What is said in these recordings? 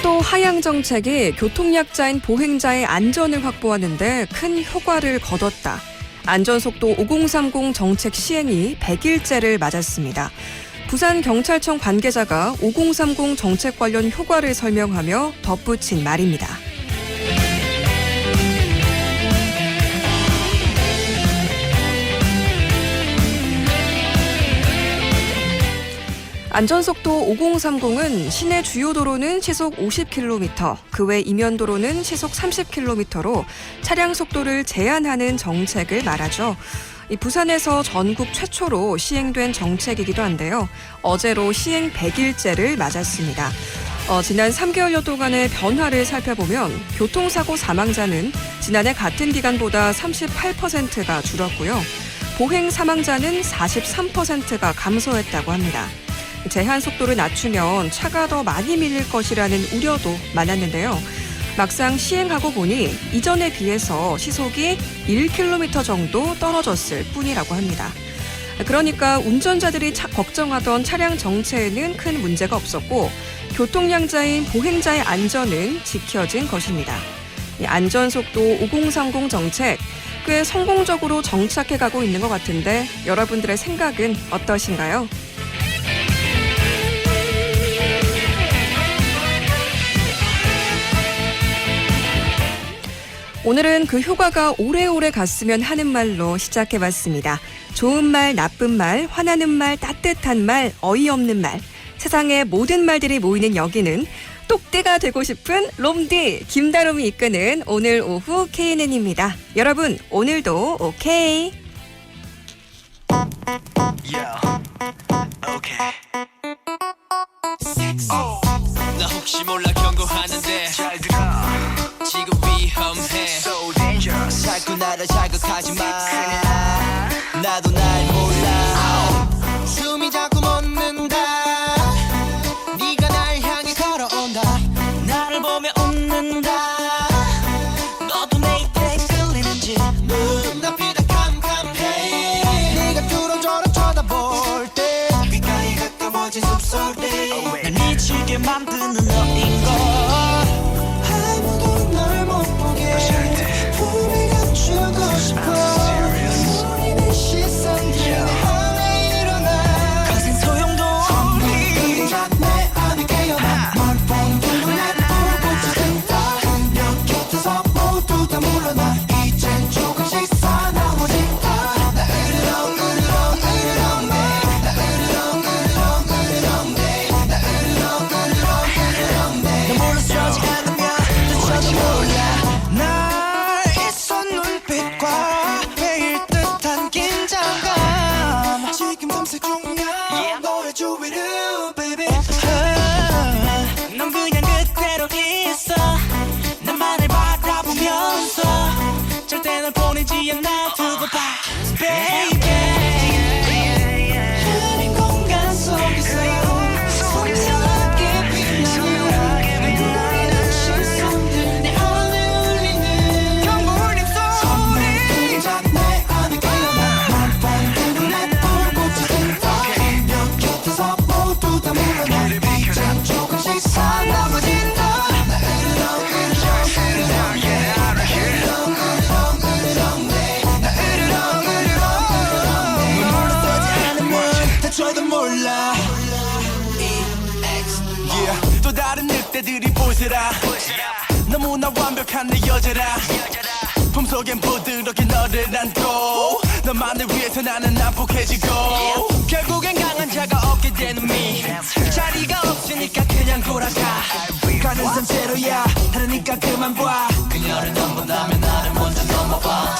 속도 하향 정책이 교통약자인 보행자의 안전을 확보하는 데 큰 효과를 거뒀다. 안전속도 5030 정책 시행이 100일째를 맞았습니다. 부산경찰청 관계자가 5030 정책 관련 효과를 설명하며 덧붙인 말입니다. 안전속도 5030은 시내 주요 도로는 시속 50km, 그 외 이면도로는 시속 30km로 차량 속도를 제한하는 정책을 말하죠. 이 부산에서 전국 최초로 시행된 정책이기도 한데요. 어제로 시행 100일째를 맞았습니다. 지난 3개월여 동안의 변화를 살펴보면 교통사고 사망자는 지난해 같은 기간보다 38%가 줄었고요. 보행 사망자는 43%가 감소했다고 합니다. 제한 속도를 낮추면 차가 더 많이 밀릴 것이라는 우려도 많았는데요. 막상 시행하고 보니 이전에 비해서 시속이 1km 정도 떨어졌을 뿐이라고 합니다. 그러니까 운전자들이 걱정하던 차량 정체에는 큰 문제가 없었고 교통량자인 보행자의 안전은 지켜진 것입니다. 이 안전속도 5030 정책 꽤 성공적으로 정착해가고 있는 것 같은데 여러분들의 생각은 어떠신가요? 오늘은 그 효과가 오래오래 갔으면 하는 말로 시작해봤습니다. 좋은 말, 나쁜 말, 화나는 말, 따뜻한 말, 어이없는 말. 세상의 모든 말들이 모이는 여기는 똑띠가 되고 싶은 롬디 김다롬이 이끄는 오늘 오후 KNN입니다. 여러분 오늘도 오케이. 나 혹시 몰라 경고하는데 잘 들어 지금 위험해 So dangerous 자꾸 나를 자극하지 마 나도 날 몰라 숨이 자꾸 멎는다 네가 날 향해 걸어온다 나를 보며 웃는다 너도 내 입에 끌리는지 눈앞이 다 캄캄해 네가 뚫어져라 쳐다볼 때 귓가에 가까워진 숨소리 날 미치게 만드는 너인걸 아무도 널 못 보게 품에 감추고 싶어 우리는 시선들이 안에 일어나 거센 소용돌이 그림자 내 안에 깨어나 널 보는 눈에 불꽃이 든다 그녀 곁에서 모두 다 물러나 이젠 조금씩 사나워진다 나 으르렁 으르렁 으르렁 나 으르렁 으르렁 으르렁 나 으르렁 으르렁 으르렁 너 몰라서지 않으면 너저도 몰라 날 있어 눈빛과 매일 듯한 긴장감 지금 검색 중이야 너의 주위를 baby 넌 그냥 그대로 있어 나만을 바라보면서 절대 널 보내지 않아 두고 봐 baby 흐린 공간 속에서 선명하게 빛나는 나의 시선들 내 안에 울리는 경고 울림 소리 그림자 내 안에 깨어나 널 보는 눈에 불꽃이 든다 그녀 곁에서 모두 다 물러나 이젠 조금씩 사나워진다 나 으르렁 으르렁 으르렁 나 으르렁 으르렁 으르렁 나 으르렁 으르렁 으르렁 널 몰라서지 않으면 대처도 몰라 Yeah, 또 다른 늑대들이 보세라 너무나 완벽한 내 여자라 품속엔 부드럽게 너를 안고 너만을 위해서 나는 난폭해지고 결국엔 강한 자가 없게 되는 미 자리가 없으니까 그냥 돌아가 가는 상태로야 다르니까 그만 봐 그녀를 넘본다면 나를 먼저 넘어봐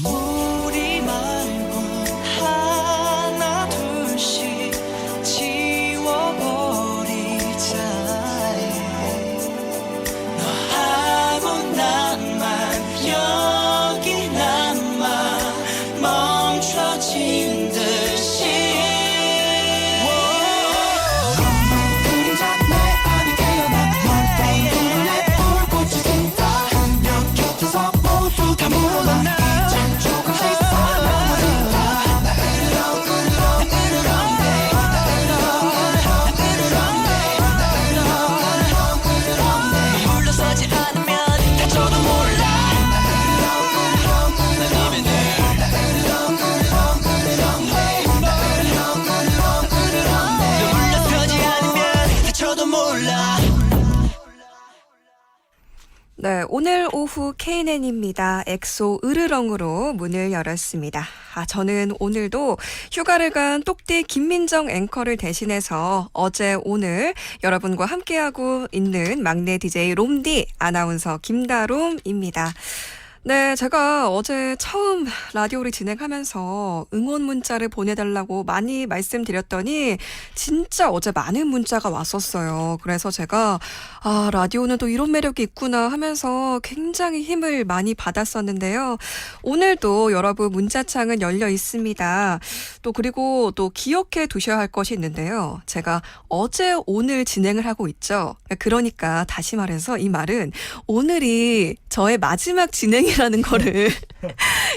우리 말고 하나 둘씩 지워버리자 너하고 나만 여기 남아 멈춰진 듯이 네, 오늘 오후 KNN입니다. 엑소 으르렁으로 문을 열었습니다. 저는 오늘도 휴가를 간 똑띠 김민정 앵커를 대신해서 어제 오늘 여러분과 함께하고 있는 막내 DJ 롬디 아나운서 김다롬입니다. 네, 제가 어제 처음 라디오를 진행하면서 응원 문자를 보내달라고 많이 말씀드렸더니 진짜 어제 많은 문자가 왔었어요. 그래서 제가 라디오는 또 이런 매력이 있구나 하면서 굉장히 힘을 많이 받았었는데요. 오늘도 여러분 문자창은 열려 있습니다. 그리고 또 기억해 두셔야 할 것이 있는데요. 제가 어제 오늘 진행을 하고 있죠. 그러니까 다시 말해서 이 말은 오늘이 저의 마지막 진행이라는 거를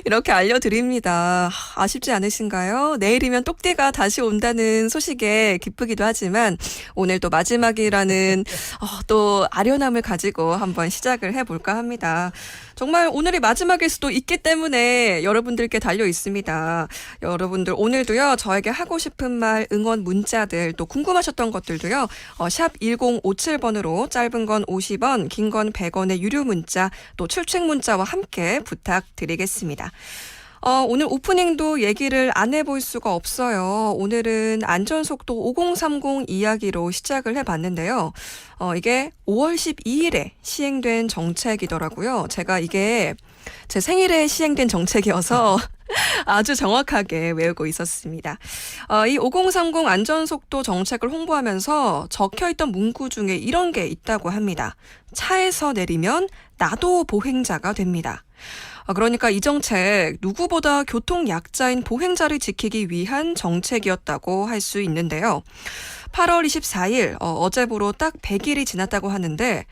이렇게 알려드립니다. 아쉽지 않으신가요? 내일이면 똑띠가 다시 온다는 소식에 기쁘기도 하지만 오늘도 마지막이라는 또 아련함을 가지고 한번 시작을 해볼까 합니다. 정말 오늘이 마지막일 수도 있기 때문에 여러분들께 달려 있습니다. 여러분들 오늘도요, 저에게 하고 싶은 말, 응원 문자들, 또 궁금하셨던 것들도요, 샵 1057번으로 짧은 건 50원, 긴 건 100원의 유료 문자, 또 출첵 문자와 함께 부탁드리겠습니다. 오늘 오프닝도 얘기를 안 해볼 수가 없어요. 오늘은 안전속도 5030 이야기로 시작을 해봤는데요. 이게 5월 12일에 시행된 정책이더라고요. 제가 이게 제 생일에 시행된 정책이어서 아주 정확하게 외우고 있었습니다. 이 5030 안전속도 정책을 홍보하면서 적혀있던 문구 중에 이런 게 있다고 합니다. 차에서 내리면 나도 보행자가 됩니다. 그러니까 이 정책 누구보다 교통약자인 보행자를 지키기 위한 정책이었다고 할 수 있는데요. 8월 24일 어제부로 딱 100일이 지났다고 하는데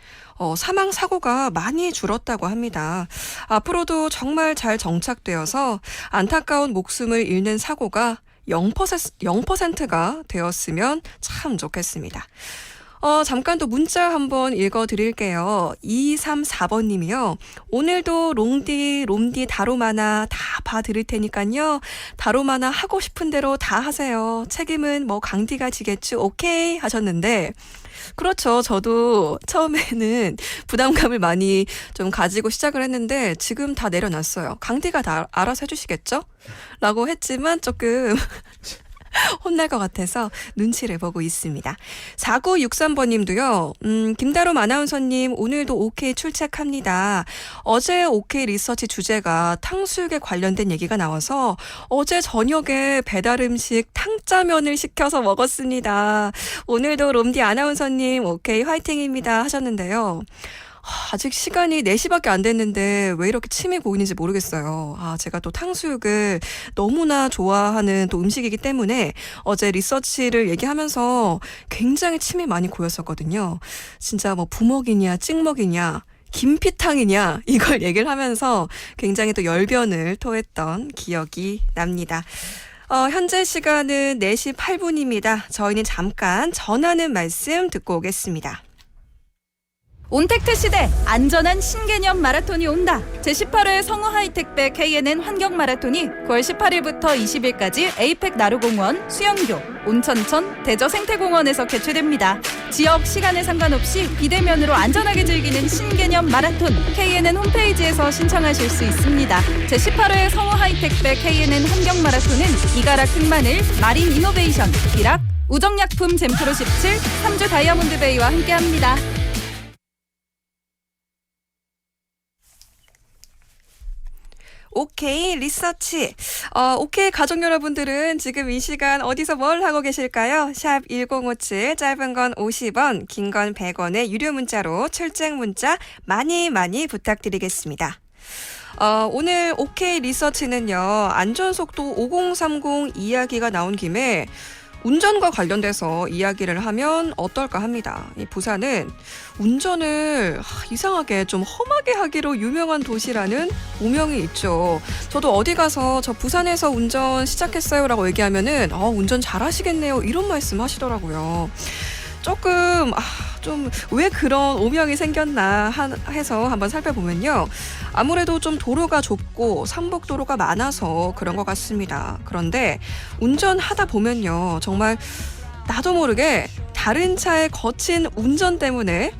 사망사고가 많이 줄었다고 합니다. 앞으로도 정말 잘 정착되어서 안타까운 목숨을 잃는 사고가 0%가 되었으면 참 좋겠습니다. 잠깐 또 문자 한번 읽어드릴게요. 234번님이요. 오늘도 롬디 다로마나 다 봐드릴 테니까요. 다로마나 하고 싶은 대로 다 하세요. 책임은 강디가 지겠죠. 오케이 하셨는데 그렇죠. 저도 처음에는 부담감을 많이 좀 가지고 시작을 했는데 지금 다 내려놨어요. 강디가 다 알아서 해주시겠죠? 라고 했지만 조금 혼날 것 같아서 눈치를 보고 있습니다. 4963번님도요. 김다롬 아나운서님 오늘도 OK 출첵합니다. 어제 OK 리서치 주제가 탕수육에 관련된 얘기가 나와서 어제 저녁에 배달음식 탕짜면을 시켜서 먹었습니다. 오늘도 롬디 아나운서님 OK 화이팅입니다 하셨는데요. 아직 시간이 4시밖에 안 됐는데 왜 이렇게 침이 고이는지 모르겠어요. 제가 또 탕수육을 너무나 좋아하는 또 음식이기 때문에 어제 리서치를 얘기하면서 굉장히 침이 많이 고였었거든요. 진짜 부먹이냐 찍먹이냐 김피탕이냐 이걸 얘기를 하면서 굉장히 또 열변을 토했던 기억이 납니다. 현재 시간은 4시 8분입니다. 저희는 잠깐 전하는 말씀 듣고 오겠습니다. 온택트 시대 안전한 신개념 마라톤이 온다. 제18회 성우 하이텍백 KNN 환경 마라톤이 9월 18일부터 20일까지 에이펙 나루공원, 수영교, 온천천, 대저 생태공원에서 개최됩니다. 지역 시간에 상관없이 비대면으로 안전하게 즐기는 신개념 마라톤 KNN 홈페이지에서 신청하실 수 있습니다. 제18회 성우 하이텍백 KNN 환경 마라톤은 이가락 흑마늘, 마린 이노베이션, 비락, 우정약품 젠프로 17, 3주 다이아몬드베이와 함께합니다. 오케이 리서치. 오케이 가족 여러분들은 지금 이 시간 어디서 뭘 하고 계실까요? 샵 1057 짧은 건 50원 긴 건 100원의 유료 문자로 출첵 문자 많이 부탁드리겠습니다. 오늘 오케이 리서치는요. 안전속도 5030 이야기가 나온 김에 운전과 관련돼서 이야기를 하면 어떨까 합니다. 이 부산은 운전을 이상하게 좀 험하게 하기로 유명한 도시라는 오명이 있죠. 저도 어디 가서 저 부산에서 운전 시작했어요 라고 얘기하면은 운전 잘하시겠네요 이런 말씀 하시더라고요. 조금 좀 왜 그런 오명이 생겼나 해서 한번 살펴보면요. 아무래도 좀 도로가 좁고 상복도로가 많아서 그런 것 같습니다. 그런데 운전하다 보면요. 정말 나도 모르게 다른 차의 거친 운전 때문에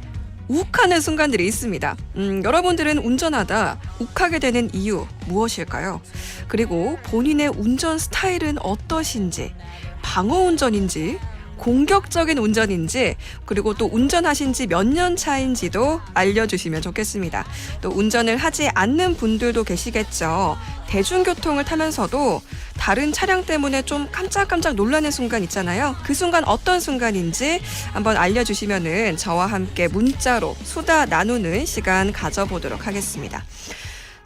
욱하는 순간들이 있습니다. 여러분들은 운전하다 욱하게 되는 이유 무엇일까요? 그리고 본인의 운전 스타일은 어떠신지, 방어 운전인지, 공격적인 운전인지, 그리고 또 운전하신 지 몇 년 차인지도 알려주시면 좋겠습니다. 또 운전을 하지 않는 분들도 계시겠죠. 대중교통을 타면서도 다른 차량 때문에 좀 깜짝깜짝 놀라는 순간 있잖아요. 그 순간 어떤 순간인지 한번 알려주시면은 저와 함께 문자로 수다 나누는 시간 가져보도록 하겠습니다.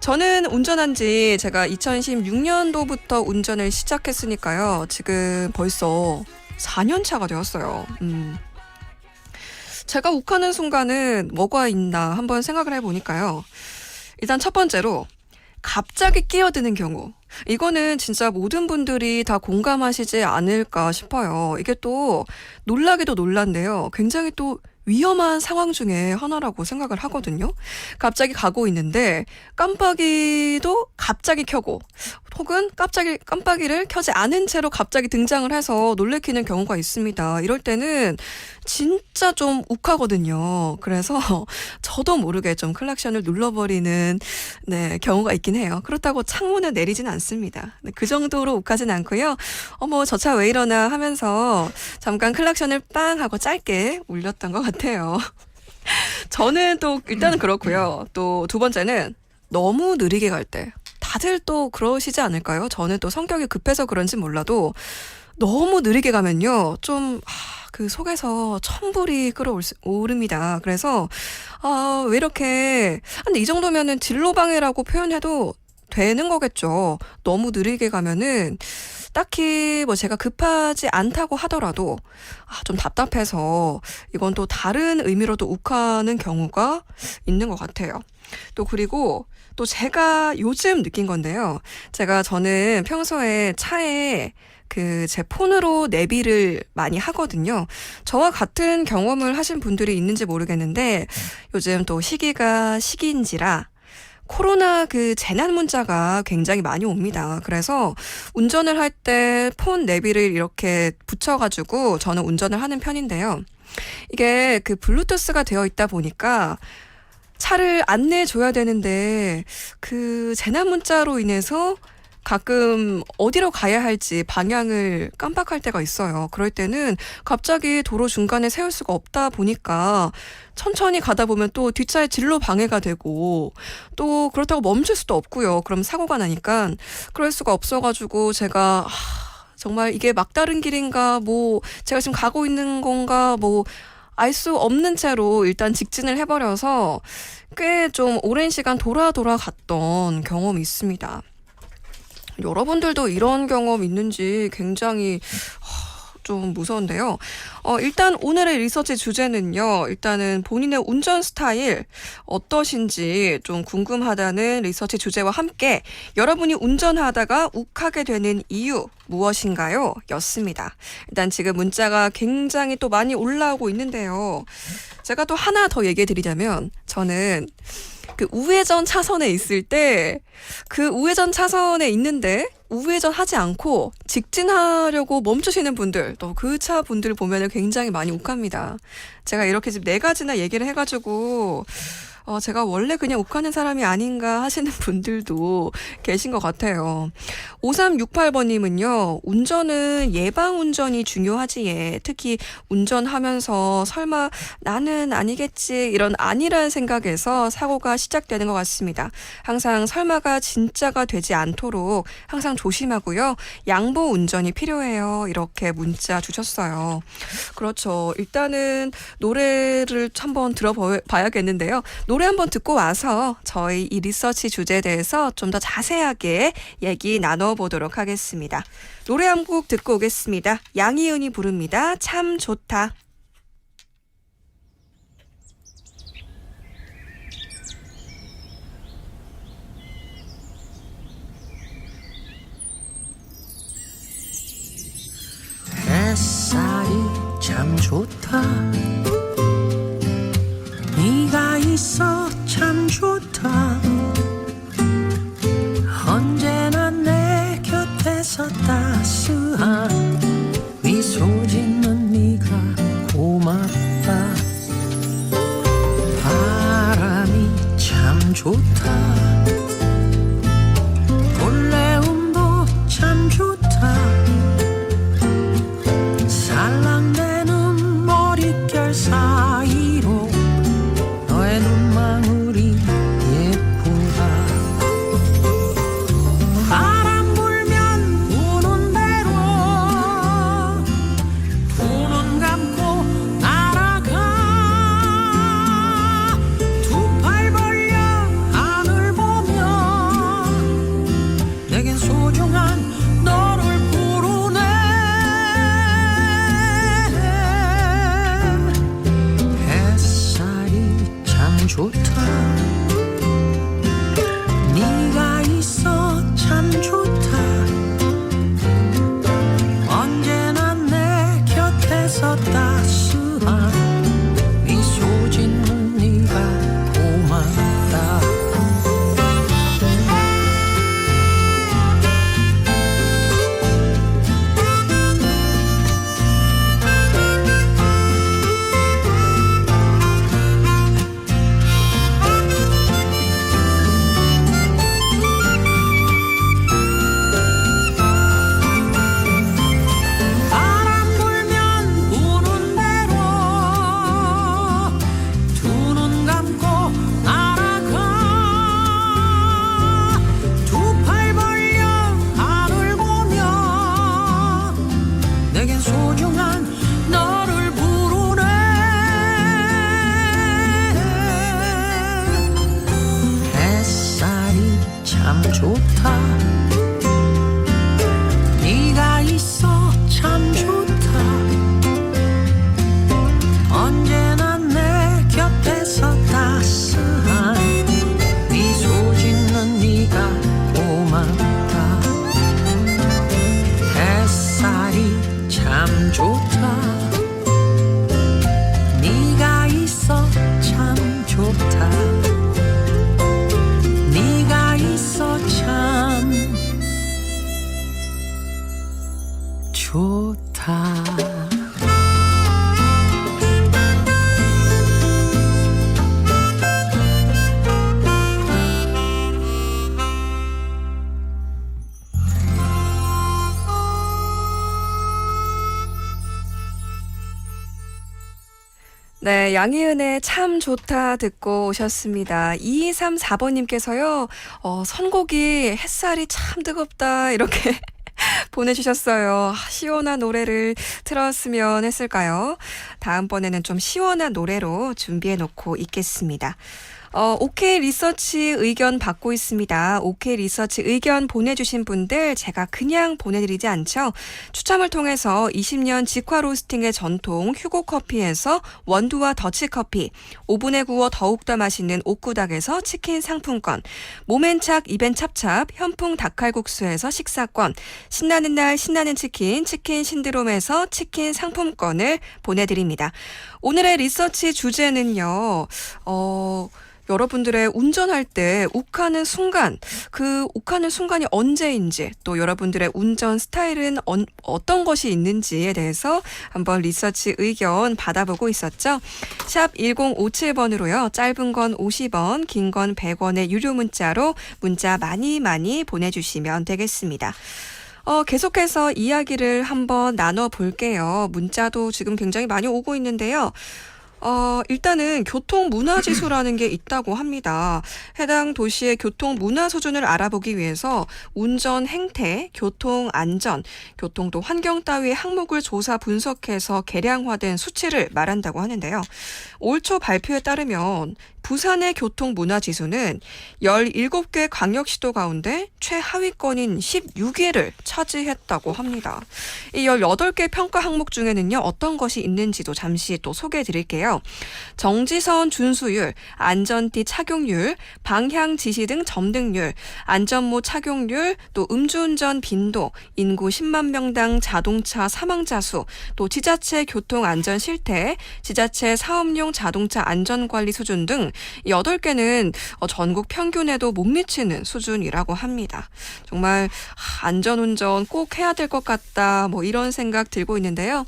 저는 운전한 지 제가 2016년도부터 운전을 시작했으니까요. 지금 벌써 4년 차가 되었어요. 제가 욱하는 순간은 뭐가 있나 한번 생각을 해보니까요. 일단 첫 번째로 갑자기 끼어드는 경우. 이거는 진짜 모든 분들이 다 공감하시지 않을까 싶어요. 이게 또 놀라기도 놀란데요. 굉장히 또 위험한 상황 중에 하나라고 생각을 하거든요. 갑자기 가고 있는데 깜빡이도 갑자기 켜고 혹은 깜빡이를 켜지 않은 채로 갑자기 등장을 해서 놀래키는 경우가 있습니다. 이럴 때는 진짜 좀 욱하거든요. 그래서 저도 모르게 좀 클락션을 눌러버리는 경우가 있긴 해요. 그렇다고 창문을 내리진 않습니다. 그 정도로 욱하진 않고요. 어머 저 차 왜 이러나 하면서 잠깐 클락션을 빵 하고 짧게 울렸던 것 같아요. 저는 또 일단은 그렇고요. 또 두 번째는 너무 느리게 갈 때. 다들 또 그러시지 않을까요? 저는 또 성격이 급해서 그런지 몰라도 너무 느리게 가면요. 좀 그 속에서 천불이 끓어오릅니다. 그래서 왜 이렇게 근데 이 정도면은 진로방해라고 표현해도 되는 거겠죠. 너무 느리게 가면은 딱히 뭐 제가 급하지 않다고 하더라도 좀 답답해서 이건 또 다른 의미로도 욱하는 경우가 있는 것 같아요. 또 그리고 또 제가 요즘 느낀 건데요. 저는 평소에 차에 제 폰으로 내비를 많이 하거든요. 저와 같은 경험을 하신 분들이 있는지 모르겠는데 요즘 또 시기가 시기인지라 코로나 재난 문자가 굉장히 많이 옵니다. 그래서 운전을 할 때 폰 내비를 이렇게 붙여가지고 저는 운전을 하는 편인데요. 이게 블루투스가 되어 있다 보니까 차를 안내줘야 되는데 재난 문자로 인해서 가끔 어디로 가야 할지 방향을 깜빡할 때가 있어요. 그럴 때는 갑자기 도로 중간에 세울 수가 없다 보니까 천천히 가다 보면 또 뒷차에 진로 방해가 되고 또 그렇다고 멈출 수도 없고요. 그럼 사고가 나니까 그럴 수가 없어가지고 제가 정말 이게 막다른 길인가 제가 지금 가고 있는 건가 알 수 없는 채로 일단 직진을 해버려서 꽤 좀 오랜 시간 돌아 갔던 경험이 있습니다. 여러분들도 이런 경험 있는지 굉장히 좀 무서운데요. 일단 오늘의 리서치 주제는요. 일단은 본인의 운전 스타일 어떠신지 좀 궁금하다는 리서치 주제와 함께 여러분이 운전하다가 욱하게 되는 이유 무엇인가요? 였습니다. 일단 지금 문자가 굉장히 또 많이 올라오고 있는데요. 제가 또 하나 더 얘기해 드리자면 저는 우회전 차선에 있을 때 우회전 차선에 있는데 우회전 하지 않고 직진하려고 멈추시는 분들 또 그 차 분들 보면 굉장히 많이 욱합니다. 제가 이렇게 지금 4가지나 얘기를 해가지고 제가 원래 그냥 욱하는 사람이 아닌가 하시는 분들도 계신 것 같아요. 5368번님은요. 운전은 예방운전이 중요하지 예. 특히 운전하면서 설마 나는 아니겠지 이런 아니라는 생각에서 사고가 시작되는 것 같습니다. 항상 설마가 진짜가 되지 않도록 항상 조심하고요. 양보 운전이 필요해요. 이렇게 문자 주셨어요. 그렇죠. 일단은 노래를 한번 들어봐야겠는데요. 노래 한번 듣고 와서 저희 이 리서치 주제에 대해서 좀 더 자세하게 얘기 나눠보도록 하겠습니다. 노래 한 곡 듣고 오겠습니다. 양희은이 부릅니다. 참 좋다. 햇살이 참 좋다. 네가 있어 참 좋다. 언제나 내 곁에서 따스한 미소 짓는 네가 고맙다. 곁에서 따스한 미소 짓는 네가 고맙다. 바람 불면 부는 대로 두 눈 감고 날아가. 두 팔 벌려 하늘 보며 내겐 소중한 너를 부르네. 햇살이 참 좋다. 네가 있어 참 좋다. 언제나 내 곁에서 따스한 미소 짓는 네가 고맙다. 햇살이 참 좋다. 네가 있어 참 좋다. 네가 있어 참 좋다. 네, 양희은의 참 좋다 듣고 오셨습니다. 2234번님께서요, 선곡이 햇살이 참 뜨겁다, 이렇게 보내주셨어요. 시원한 노래를 틀었으면 했을까요? 다음번에는 좀 시원한 노래로 준비해놓고 있겠습니다. OK 리서치 의견 받고 있습니다. OK 리서치 의견 보내주신 분들 제가 그냥 보내드리지 않죠. 추첨을 통해서 20년 직화 로스팅의 전통 휴고 커피에서 원두와 더치커피, 오븐에 구워 더욱더 맛있는 옥구닭에서 치킨 상품권, 모멘착 입엔 찹찹 현풍 닭칼국수에서 식사권, 신나는 날 신나는 치킨 신드롬에서 치킨 상품권을 보내드립니다. 오늘의 리서치 주제는요. 여러분들의 운전할 때 욱하는 순간, 그 욱하는 순간이 언제인지, 또 여러분들의 운전 스타일은 어떤 것이 있는지에 대해서 한번 리서치 의견 받아보고 있었죠. 샵 1057번으로요. 짧은 건 50원, 긴 건 100원의 유료 문자로 문자 많이 보내주시면 되겠습니다. 계속해서 이야기를 한번 나눠볼게요. 문자도 지금 굉장히 많이 오고 있는데요. 일단은 교통문화지수라는 게 있다고 합니다. 해당 도시의 교통문화 수준을 알아보기 위해서 운전 행태, 교통안전, 교통도 환경 따위의 항목을 조사 분석해서 계량화된 수치를 말한다고 하는데요. 올 초 발표에 따르면 부산의 교통문화지수는 17개 광역시도 가운데 최하위권인 16위를 차지했다고 합니다. 이 18개 평가 항목 중에는요. 어떤 것이 있는지도 잠시 또 소개해 드릴게요. 정지선 준수율, 안전띠 착용률, 방향 지시 등 점등률, 안전모 착용률, 또 음주운전 빈도, 인구 10만 명당 자동차 사망자 수, 또 지자체 교통안전 실태, 지자체 사업용 자동차 안전관리 수준 등 8개는 전국 평균에도 못 미치는 수준이라고 합니다. 정말 안전운전 꼭 해야 될 것 같다, 뭐 이런 생각 들고 있는데요.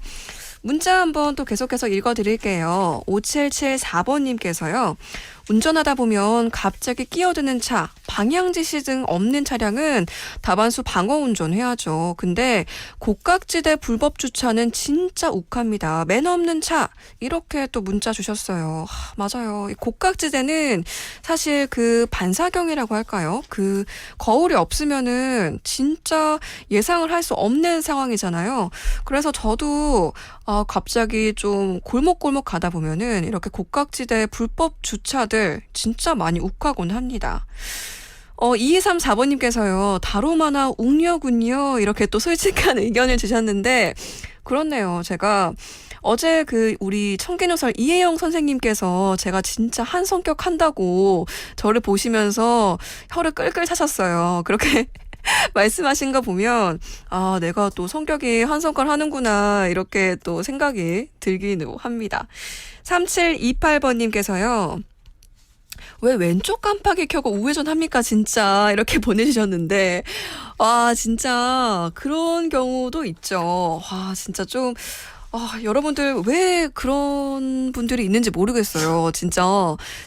문자 한번 또 계속해서 읽어드릴게요. 5774번님께서요. 운전하다 보면 갑자기 끼어드는 차, 방향 지시 등 없는 차량은 다반수 방어 운전해야죠. 근데 고각지대 불법 주차는 진짜 욱합니다. 매너 없는 차, 이렇게 또 문자 주셨어요. 맞아요. 이 고각지대는 사실 그 반사경이라고 할까요? 그 거울이 없으면은 진짜 예상을 할 수 없는 상황이잖아요. 그래서 저도 갑자기 좀 골목골목 가다 보면은 이렇게 고각지대 불법 주차들 진짜 많이 욱하곤 합니다. 2234번님께서요. 다로마나 욱녀군요. 이렇게 또 솔직한 의견을 주셨는데 그렇네요. 제가 어제 우리 청개노설 이혜영 선생님께서 제가 진짜 한 성격 한다고 저를 보시면서 혀를 끌끌 차셨어요. 그렇게 말씀하신 거 보면 아, 내가 또 성격이 한 성깔 하는구나 이렇게 또 생각이 들기도 합니다. 3728번님께서요. 왜 왼쪽 깜빡이 켜고 우회전 합니까 진짜 이렇게 보내주셨는데 와 진짜 그런 경우도 있죠. 와 진짜 좀 여러분들 왜 그런 분들이 있는지 모르겠어요. 진짜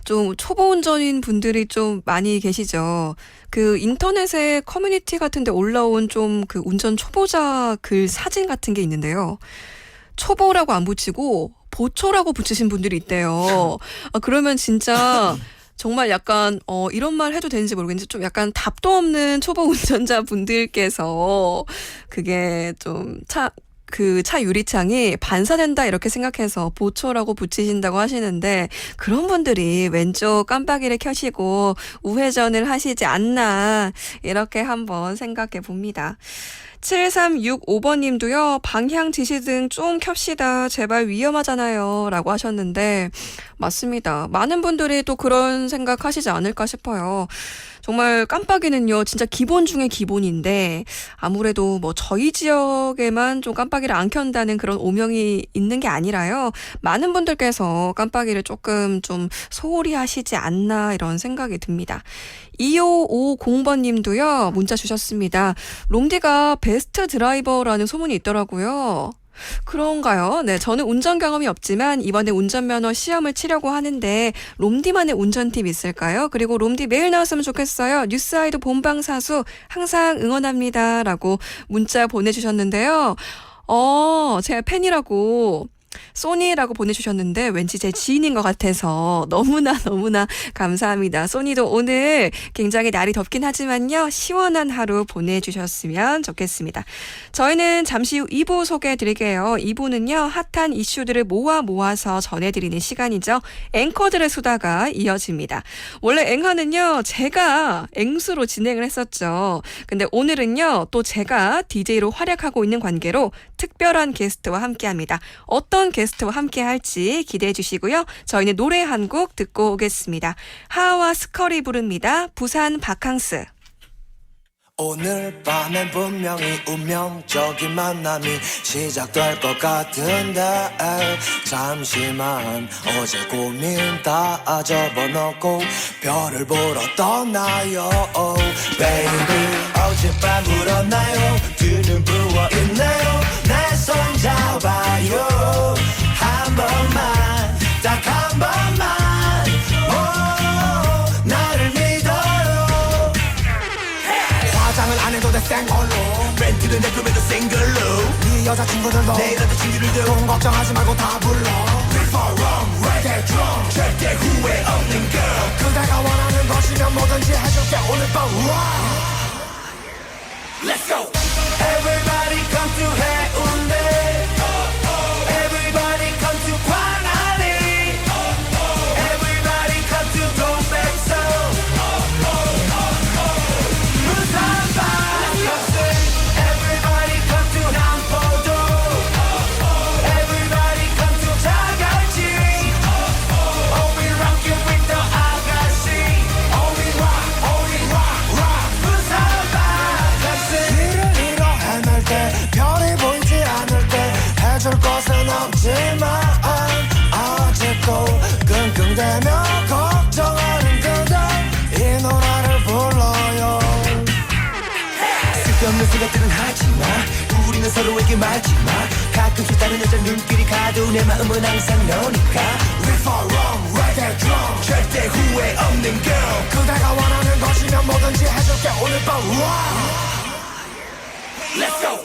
좀 초보 운전인 분들이 좀 많이 계시죠. 그 인터넷에 커뮤니티 같은 데 올라온 좀 그 운전 초보자 글 사진 같은 게 있는데요. 초보라고 안 붙이고 보초라고 붙이신 분들이 있대요. 그러면 진짜 정말 약간 이런 말 해도 되는지 모르겠는데 좀 약간 답도 없는 초보 운전자 분들께서 그게 좀 차 유리창이 반사된다 이렇게 생각해서 보초라고 붙이신다고 하시는데 그런 분들이 왼쪽 깜빡이를 켜시고 우회전을 하시지 않나 이렇게 한번 생각해 봅니다. 7365번님도요. 방향 지시등 좀 켭시다. 제발 위험하잖아요. 라고 하셨는데 맞습니다. 많은 분들이 또 그런 생각 하시지 않을까 싶어요. 정말 깜빡이는요. 진짜 기본 중에 기본인데 아무래도 뭐 저희 지역에만 좀 깜빡이를 안 켠다는 그런 오명이 있는 게 아니라요. 많은 분들께서 깜빡이를 조금 좀 소홀히 하시지 않나 이런 생각이 듭니다. 2550번님도요. 문자 주셨습니다. 롱디가 베스트 드라이버라는 소문이 있더라고요. 그런가요? 네, 저는 운전 경험이 없지만 이번에 운전면허 시험을 치려고 하는데 롬디만의 운전 팁 있을까요? 그리고 롬디 매일 나왔으면 좋겠어요. 뉴스아이도 본방사수 항상 응원합니다. 라고 문자 보내주셨는데요. 제가 팬이라고 소니라고 보내주셨는데 왠지 제 지인인 것 같아서 너무나 감사합니다. 소니도 오늘 굉장히 날이 덥긴 하지만요. 시원한 하루 보내주셨으면 좋겠습니다. 저희는 잠시 후 2부 소개해드릴게요. 2부는요. 핫한 이슈들을 모아서 전해드리는 시간이죠. 앵커들의 수다가 이어집니다. 원래 앵하는요. 제가 앵수로 진행을 했었죠. 근데 오늘은요. 또 제가 DJ로 활약하고 있는 관계로 특별한 게스트와 함께합니다. 어떤 게스트와 함께 할지 기대해 주시고요. 저희는 노래 한 곡 듣고 오겠습니다. 하하와 스컬이 부릅니다. 부산 바캉스. 오늘 밤엔 분명히 운명적인 만남이 시작될 것 같은데 잠시만 어제 고민 다 접어놓고 별을 보러 떠나요 Baby 어젯밤 울었나요 뒤는 부어있네요 내 손 잡아요 한 번만 딱 한 번만 나를 믿어요 화장을 안 해도 돼 생얼로 멘트는 내꿈에도 싱글로 네 여자친구들도 내 여자친구들도 돈 걱정하지 말고 다 불러 Before wrong, right and wrong 절대 후회 없는 girl 그대가 원하는 것이면 뭐든지 해줄게 오늘 밤 Let's go Everybody come to 해운대 Everybody come to 광안리 Everybody come to 동백섬 부산 바캉스 Everybody come to 남포동 Everybody come to 자갈치 Oh we rock you with the 아가씨 Oh we rock 부산 바캉스 길을 잃어 헤맬 때 별이 보이지 않을 때 해줄 것은 없지만 아직도 끙끙대며 걱정하는 그대 이 노래를 불러요 쓸데없는 생각들은 하지마 우리는 서로에게 말지마 가끔씩 다른 여자 눈길이 가도 내 마음은 항상 너니까 We fall wrong, right and wrong 절대 후회 없는 girl 그대가 원하는 것이면 뭐든지 해줄게 오늘 밤 Let's go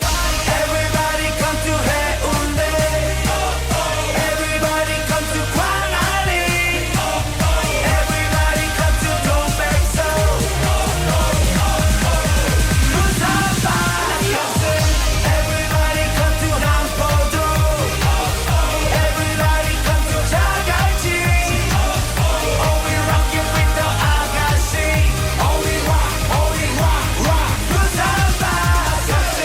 Everybody come to 해운대 Everybody come to 광안리 Everybody come to 동백섬 부산 바캉스 Everybody come to 남포동 Everybody come to 자갈치 Oh we rock you with the 아가씨 Oh we rock 부산 바캉스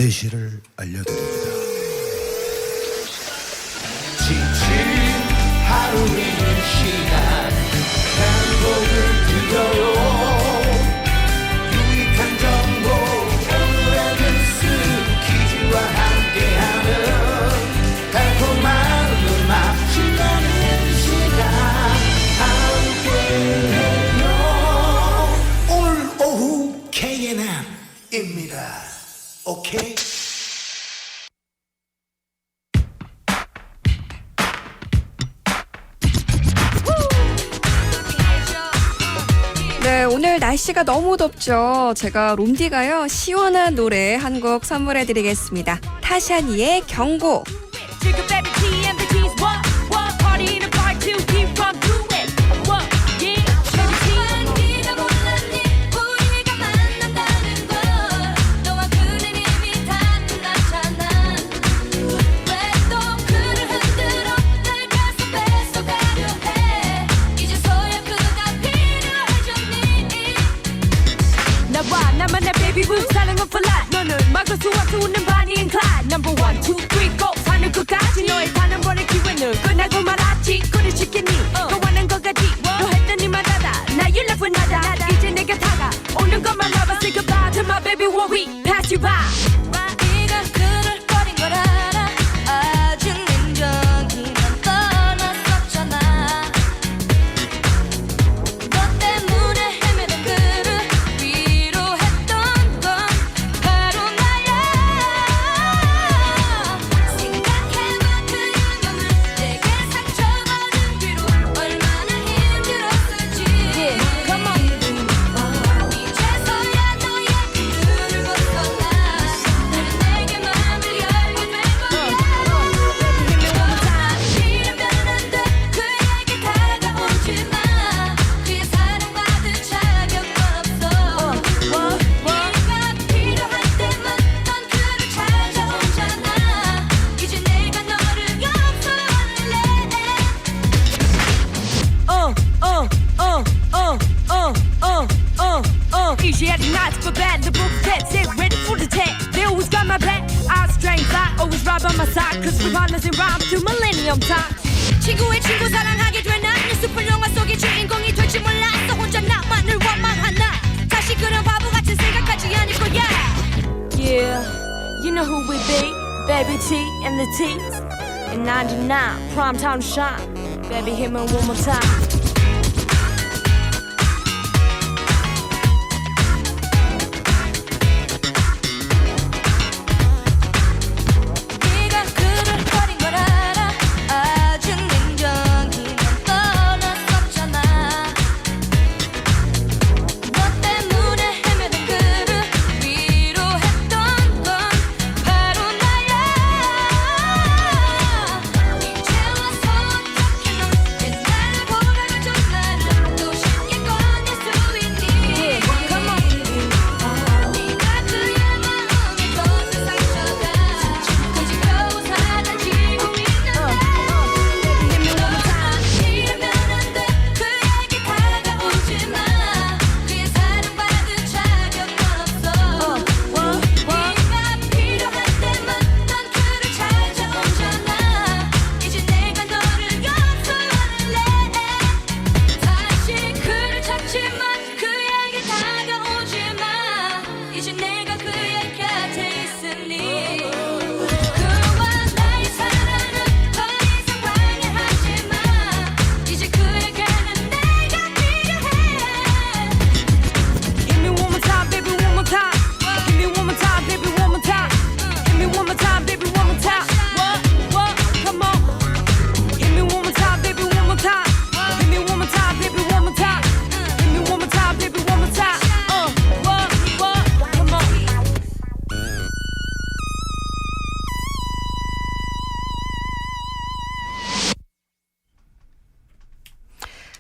계시를 알려드립니다. 지친 하루 있는 시간 행복을 드려요. 유익한 정보 오늘의 뉴스 퀴즈와 함께하는 달콤한 음악 신나는 시간 함께해요. 오늘 오후 KNM입니다. 오케이? 네, 오늘 날씨가 너무 덥죠. 제가 롬디가요 시원한 노래 한 곡 선물해드리겠습니다. 타샤니의 경고. Trigger baby TMT's what party in a part 2 keep from doing what yeah baby 네가 몰랐니 우리가 만난다는 걸 너와 그는 이미 다 끝났잖아 왜 또 그를 흔들어 날 가슴 뺏어가려 해 이제서야 그가 필요해졌니 나와 나만의 baby boo 사랑은 for life 너는 막을 수 없어 웃는 반인 클라이 number 1, 2, 3, go 사는 끝까지 너의 다는 번의 기회는 끝나고 말았지 꿀을 지켰니 또 하는 것 같지 너 했더니 말하다 나 you left with nada 이제 내가 다가오는 것만 알아 say goodbye to my baby while we pass you by 네가 그를 버린 걸 알아 아직 냉정히 난 떠났었잖아 너 때문에 헤매던 그를 위로했던 건 바로 나야 생각해봐 그 인연을 내게 상처받은 뒤로 얼마나 힘들었을지 Come on 이제서야 너의 눈을 벗어나 너는 내게 마음을 열게 된 거야 이름 변한데 그에게 다가오지 마 그의 사랑받을 자격은 없어 네가 필요할 때만 넌 그를 찾아오잖아 이제 내가 너를 용서할래 Easy at the nights for bad, the book set, sit ready for the test. They always got my back. I strength, I always right by my side. Cause we're partners in rhyme to millennium time. 친구의 친구 사랑하게 되나? 뉴스풀 영화 속의 주인공이 될지 몰랐어. 혼자 나만을 원망하나? 다시 그런 바보 같은 생각하지 않을 거야. Yeah, you know who we be. Baby T and the T's. In 99, prime time to shine. Baby, hit me one more time. 네가 그를 버린 걸 알아 아직 냉정히 난 떠났었잖아 너 때문에 헤매던 그를 위로했던 건 바로 나야 이제 와서 어떻게 넌 옛날을 돌아가자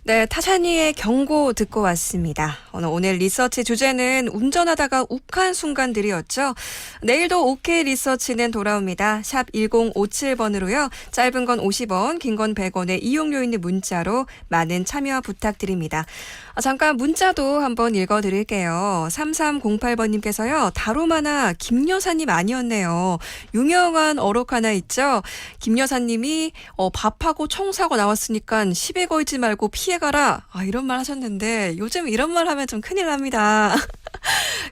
네, 타샤니의 경고 듣고 왔습니다. 오늘 리서치 주제는 운전하다가 욱한 순간들이었죠. 내일도 OK 리서치는 돌아옵니다. 샵 1057번으로요. 짧은 건 50원, 긴 건 100원의 이용료 있는 문자로 많은 참여 부탁드립니다. 잠깐 문자도 한번 읽어드릴게요. 3308번님께서요. 다로마나 김 여사님 아니었네요. 유명한 어록 하나 있죠. 김 여사님이 밥하고 총 사고 나왔으니까 시비 걸지 말고 피해가라. 이런 말 하셨는데 요즘 이런 말 하면 좀 큰일 납니다.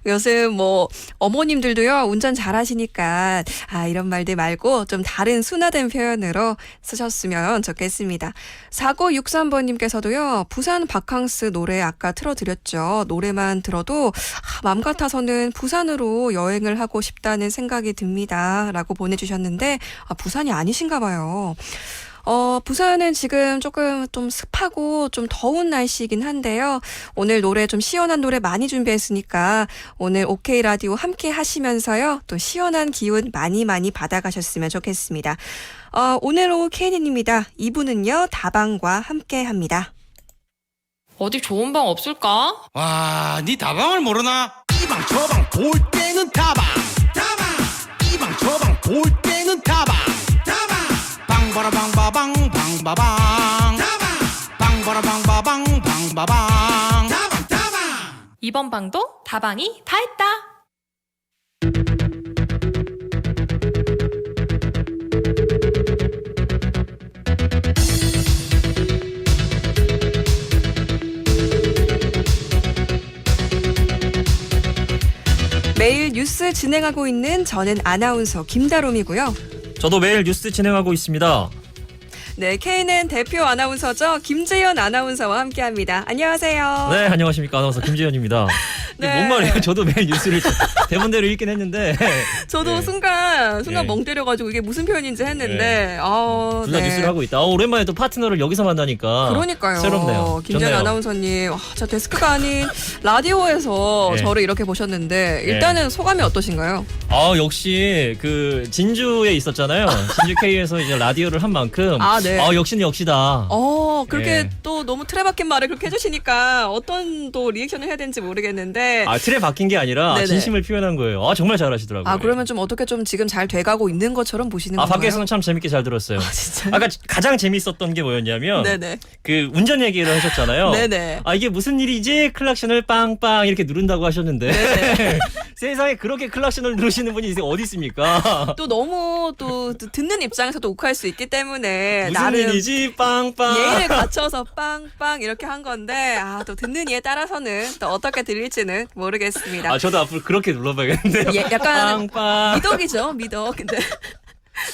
요즘 뭐 어머님들도요. 운전 잘하시니까 이런 말들 말고 좀 다른 순화된 표현으로 쓰셨으면 좋겠습니다. 4963번님께서도요. 부산 바캉스 노래 아까 틀어드렸죠. 노래만 들어도 맘 같아서는 부산으로 여행을 하고 싶다는 생각이 듭니다. 라고 보내주셨는데 부산이 아니신가 봐요. 부산은 지금 조금 좀 습하고 좀 더운 날씨이긴 한데요. 오늘 노래 좀 시원한 노래 많이 준비했으니까 오늘 OK 라디오 함께 하시면서요. 또 시원한 기운 많이 받아가셨으면 좋겠습니다. 오늘 오후 케이님입니다. 2부는요. 다방과 함께 합니다. 어디 좋은 방 없을까? 와, 니 다방을 모르나? 이방 저방 볼 때는 다방 이방 저방 볼 때는 다방 방바라방바방 방바방 방바라방바방 방바방 이번 방도 다방이 다 했다. 매일 뉴스 진행하고 있는 저는 아나운서 김다롬이고요. 저도 매일 뉴스 진행하고 있습니다. 네, K는 대표 아나운서죠. 김재현 아나운서와 함께합니다. 안녕하세요. 네, 안녕하십니까. 아나운서 김재현입니다. 이게 네. 뭔 말이에요? 저도 매일 뉴스를 대본대로 읽긴 했는데 저도 네. 순간 네. 멍 때려가지고 이게 무슨 표현인지 했는데 둘 다 뉴스를 하고 있다. 오랜만에 또 파트너를 여기서 만나니까 그러니까요. 새롭네요. 김재현 좋네요. 아나운서님, 저 데스크가 아닌 라디오에서 네. 저를 이렇게 보셨는데 일단은 소감이 어떠신가요? 역시 그 진주에 있었잖아요. 진주 K에서 이제 라디오를 한 만큼 네. 역시는 역시다. 그렇게 예. 또 너무 틀에 박힌 말을 그렇게 해주시니까 어떤 또 리액션을 해야 되는지 모르겠는데. 틀에 박힌 게 아니라 네네. 진심을 표현한 거예요. 정말 잘하시더라고요. 그러면 좀 어떻게 좀 지금 잘 돼가고 있는 것처럼 보시는 건가요? 밖에서는 참 재밌게 잘 들었어요. 진짜요? 아까 가장 재밌었던 게 뭐였냐면 네네. 그 운전 얘기를 하셨잖아요. 네네. 이게 무슨 일이지? 클락션을 빵빵 이렇게 누른다고 하셨는데 세상에 그렇게 클락션을 누르시는 분이 어디 있습니까? 또 너무 또 듣는 입장에서도 욱할 수 있기 때문에 무슨 나름 일이지? 빵빵. 예의를 갖춰서 빵빵 이렇게 한 건데 또 듣는 이에 따라서는 또 어떻게 들릴지는 모르겠습니다. 저도 앞으로 그렇게 눌러봐야겠는데요. 약간 빵빵. 미덕이죠, 미덕. 근데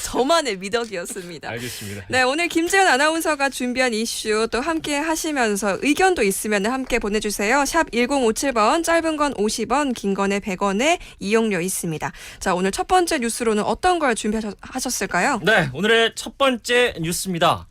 저만의 미덕이었습니다. 알겠습니다. 네, 오늘 김재현 아나운서가 준비한 이슈 또 함께 하시면서 의견도 있으면 함께 보내주세요. 샵 1057번, 짧은 건 50원, 긴 건에 100원의 이용료 있습니다. 자, 오늘 첫 번째 뉴스로는 어떤 걸 준비하셨을까요? 네, 오늘의 첫 번째 뉴스입니다.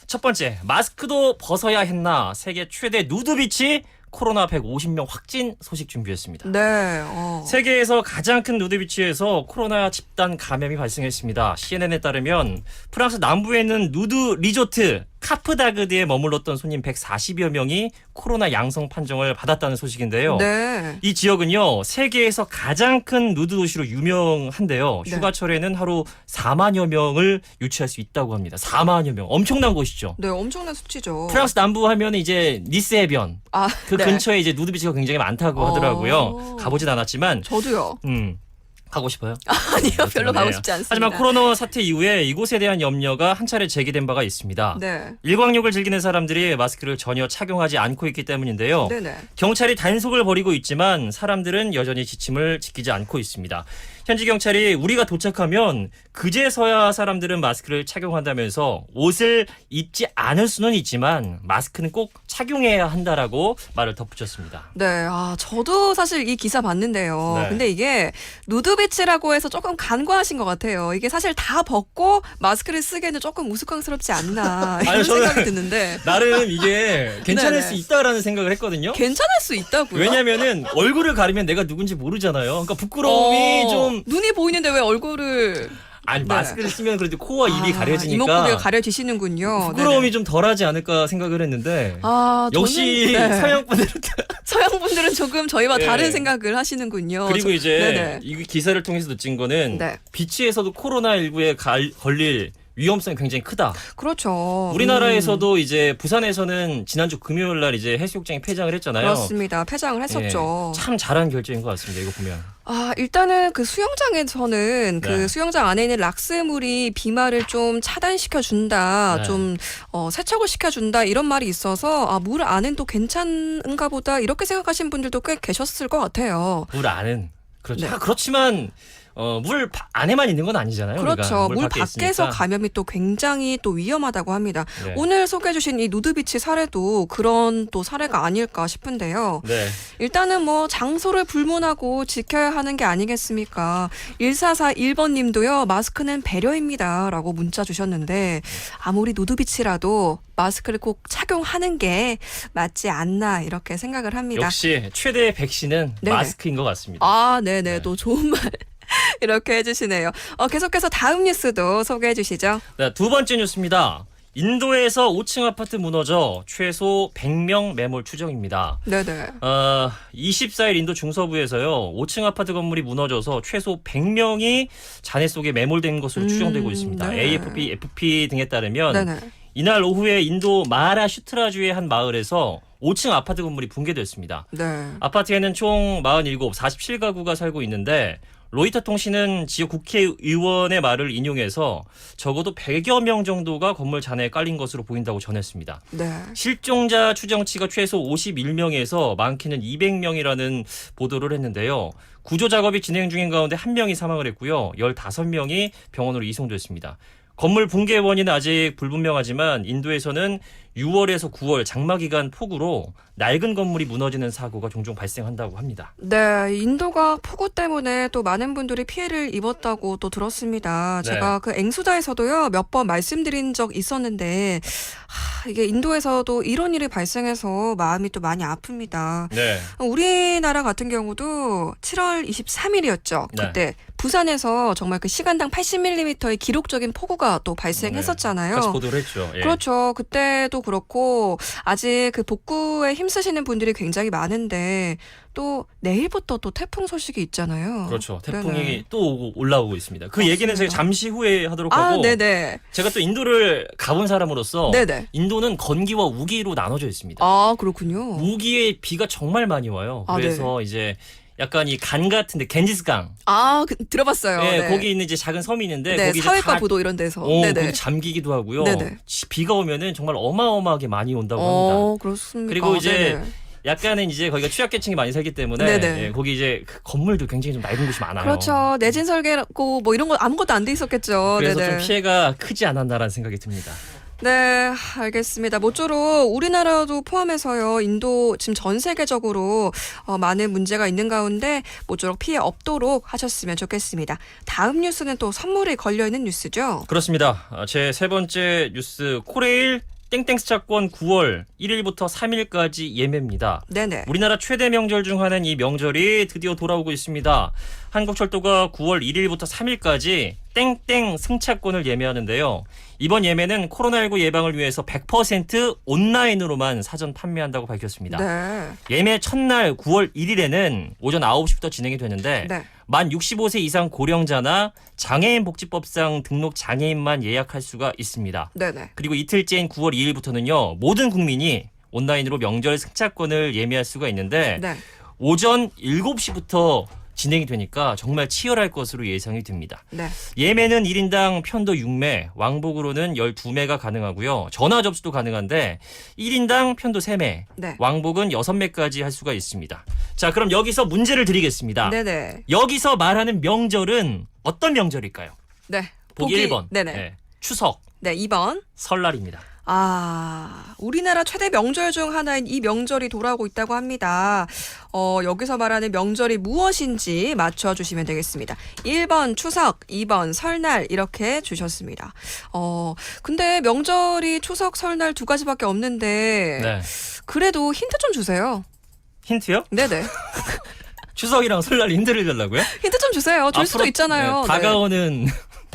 첫 번째, 마스크도 벗어야 했나? 세계 최대 누드비치 코로나 150명 확진 소식 준비했습니다. 네. 세계에서 가장 큰 누드비치에서 코로나 집단 감염이 발생했습니다. CNN에 따르면 프랑스 남부에 있는 누드 리조트 카프다그드에 머물렀던 손님 140여 명이 코로나 양성 판정을 받았다는 소식인데요. 네. 이 지역은요, 세계에서 가장 큰 누드 도시로 유명한데요. 네. 휴가철에는 하루 4만여 명을 유치할 수 있다고 합니다. 4만여 명. 엄청난 곳이죠. 네, 엄청난 수치죠. 프랑스 남부 하면 이제 니스 해변. 그 네. 근처에 이제 누드비치가 굉장히 많다고 하더라고요. 가보진 않았지만. 저도요. 가고 싶어요? 아니요, 별로 가고 싶지 않습니다. 하지만 코로나 사태 이후에 이곳에 대한 염려가 한 차례 제기된 바가 있습니다. 네. 일광욕을 즐기는 사람들이 마스크를 전혀 착용하지 않고 있기 때문인데요. 네네. 경찰이 단속을 벌이고 있지만 사람들은 여전히 지침을 지키지 않고 있습니다. 현지 경찰이 우리가 도착하면 그제서야 사람들은 마스크를 착용한다면서 옷을 입지 않을 수는 있지만 마스크는 꼭 착용해야 한다라고 말을 덧붙였습니다. 네, 저도 사실 이 기사 봤는데요. 네. 근데 이게 누드비치라고 해서 조금 간과하신 것 같아요. 이게 사실 다 벗고 마스크를 쓰기에는 조금 우스꽝스럽지 않나 이런 저는 생각이 드는데 나름 이게 괜찮을 네네. 수 있다라는 생각을 했거든요. 괜찮을 수 있다고요? 왜냐면은 얼굴을 가리면 내가 누군지 모르잖아요. 그러니까 부끄러움이 좀 눈이 보이는데 왜 얼굴을 아니 네. 마스크를 쓰면 그래도 코와 입이 가려지니까 이목구비가 가려지시는군요. 부끄러움이 네네. 좀 덜하지 않을까 생각을 했는데 아, 역시 저는, 네. 서양 분들은 서양 분들은 조금 저희와 네. 다른 생각을 하시는군요. 그리고 이제 네네. 이 기사를 통해서 느낀 거는 네. 비치에서도 코로나19에 걸릴 위험성이 굉장히 크다. 그렇죠. 우리나라에서도 이제 부산에서는 지난주 금요일 날 이제 해수욕장이 폐장을 했잖아요. 그렇습니다. 폐장을 했었죠. 예, 참 잘한 결정인 것 같습니다. 이거 보면. 아, 일단은 그 수영장에서는 네. 그 수영장 안에 있는 락스물이 비말을 좀 차단시켜 준다, 네. 좀 세척을 시켜 준다 이런 말이 있어서 아, 물 안은 또 괜찮은가 보다 이렇게 생각하시는 분들도 꽤 계셨을 것 같아요. 물 안은 그렇죠. 네. 그렇지만 물 안에만 있는 건 아니잖아요. 그렇죠. 우리가. 물 밖에 밖에서 있으니까. 감염이 또 굉장히 또 위험하다고 합니다. 네. 오늘 소개해주신 이 누드비치 사례도 그런 또 사례가 아닐까 싶은데요. 네. 일단은 뭐 장소를 불문하고 지켜야 하는 게 아니겠습니까? 1441번 님도요. 마스크는 배려입니다. 라고 문자 주셨는데 아무리 누드비치라도 마스크를 꼭 착용하는 게 맞지 않나 이렇게 생각을 합니다. 역시 최대의 백신은 네네. 마스크인 것 같습니다. 아, 네네. 네. 또 좋은 말 이렇게 해주시네요. 계속해서 다음 뉴스도 소개해 주시죠. 네, 두 번째 뉴스입니다. 인도에서 5층 아파트 무너져 최소 100명 매몰 추정입니다. 네네. 24일 인도 중서부에서요. 5층 아파트 건물이 무너져서 최소 100명이 잔해 속에 매몰된 것으로 추정되고 있습니다. 네. AFP, FP 등에 따르면 네네. 이날 오후에 인도 마하라슈트라주의 한 마을에서 5층 아파트 건물이 붕괴됐습니다. 네. 아파트에는 총 47, 47가구가 살고 있는데 로이터 통신은 지역 국회의원의 말을 인용해서 적어도 100여 명 정도가 건물 잔해에 깔린 것으로 보인다고 전했습니다. 네. 실종자 추정치가 최소 51명에서 많게는 200명이라는 보도를 했는데요. 구조 작업이 진행 중인 가운데 1명이 사망을 했고요. 15명이 병원으로 이송됐습니다. 건물 붕괴 원인은 아직 불분명하지만 인도에서는 6월에서 9월 장마 기간 폭우로 낡은 건물이 무너지는 사고가 종종 발생한다고 합니다. 네, 인도가 폭우 때문에 또 많은 분들이 피해를 입었다고 또 들었습니다. 네. 제가 그 앵수다에서도요, 몇 번 말씀드린 적 있었는데, 이게 인도에서도 이런 일이 발생해서 마음이 또 많이 아픕니다. 네. 우리나라 같은 경우도 7월 23일이었죠. 네. 그때 부산에서 정말 그 시간당 80mm의 기록적인 폭우가 또 발생했었잖아요. 같이 보도를 했죠. 예. 그렇죠. 그때도 그렇고 아직 그 복구에 힘쓰시는 분들이 굉장히 많은데 또 내일부터 또 태풍 소식이 있잖아요. 그렇죠. 태풍이 네네. 또 오고 올라오고 있습니다. 그 맞습니다. 얘기는 저희 잠시 후에 하도록 아, 하고 네네. 제가 또 인도를 가본 사람으로서 네네. 인도는 건기와 우기로 나눠져 있습니다. 아, 그렇군요. 우기에 비가 정말 많이 와요. 아, 그래서 이제 약간 이 간 같은데 겐지스강, 아, 들어봤어요. 네, 네. 거기 있는 이제 작은 섬이 있는데 네, 거기 이제 사회과 다 부도 이런 데서. 거기 네네. 잠기기도 하고요. 네네. 비가 오면은 정말 어마어마하게 많이 온다고 합니다. 그렇습니까? 그리고 이제 네네. 약간은 이제 거기가 취약계층이 많이 살기 때문에 네네. 예, 거기 이제 그 건물도 굉장히 좀 낡은 곳이 많아요. 그렇죠. 내진 설계고 뭐 이런 거 아무것도 안 돼 있었겠죠. 그래서 네네. 좀 피해가 크지 않았나라는 생각이 듭니다. 네, 알겠습니다. 모쪼록 우리나라도 포함해서요, 인도 지금 전 세계적으로 많은 문제가 있는 가운데 모쪼록 피해 없도록 하셨으면 좋겠습니다. 다음 뉴스는 또 선물이 걸려있는 뉴스죠? 그렇습니다. 제 세 번째 뉴스 코레일 땡땡스차권 9월 1일부터 3일까지 예매입니다. 네네. 우리나라 최대 명절 중 하나인 이 명절이 드디어 돌아오고 있습니다. 한국철도가 9월 1일부터 3일까지 땡땡 승차권을 예매하는데요. 이번 예매는 코로나19 예방을 위해서 100% 온라인으로만 사전 판매한다고 밝혔습니다. 네. 예매 첫날 9월 1일에는 오전 9시부터 진행이 되는데 네. 만 65세 이상 고령자나 장애인 복지법상 등록 장애인만 예약할 수가 있습니다. 네네. 그리고 이틀째인 9월 2일부터는요. 모든 국민이 온라인으로 명절 승차권을 예매할 수가 있는데 네. 오전 7시부터 진행이 되니까 정말 치열할 것으로 예상이 됩니다. 네. 예매는 1인당 편도 6매, 왕복으로는 12매가 가능하고요. 전화 접수도 가능한데 1인당 편도 3매, 네. 왕복은 6매까지 할 수가 있습니다. 자, 그럼 여기서 문제를 드리겠습니다. 네네. 여기서 말하는 명절은 어떤 명절일까요? 네. 보기 1번. 네네. 추석, 네, 2번. 설날입니다. 우리나라 최대 명절 중 하나인 이 명절이 돌아오고 있다고 합니다. 여기서 말하는 명절이 무엇인지 맞춰주시면 되겠습니다. 1번 추석, 2번 설날 이렇게 주셨습니다. 근데 명절이 추석, 설날 두 가지밖에 없는데 네. 그래도 힌트 좀 주세요. 힌트요? 네네. 추석이랑 설날 힌트를 달라고요? 힌트 좀 주세요. 줄 수도 앞으로, 있잖아요. 네, 다가오는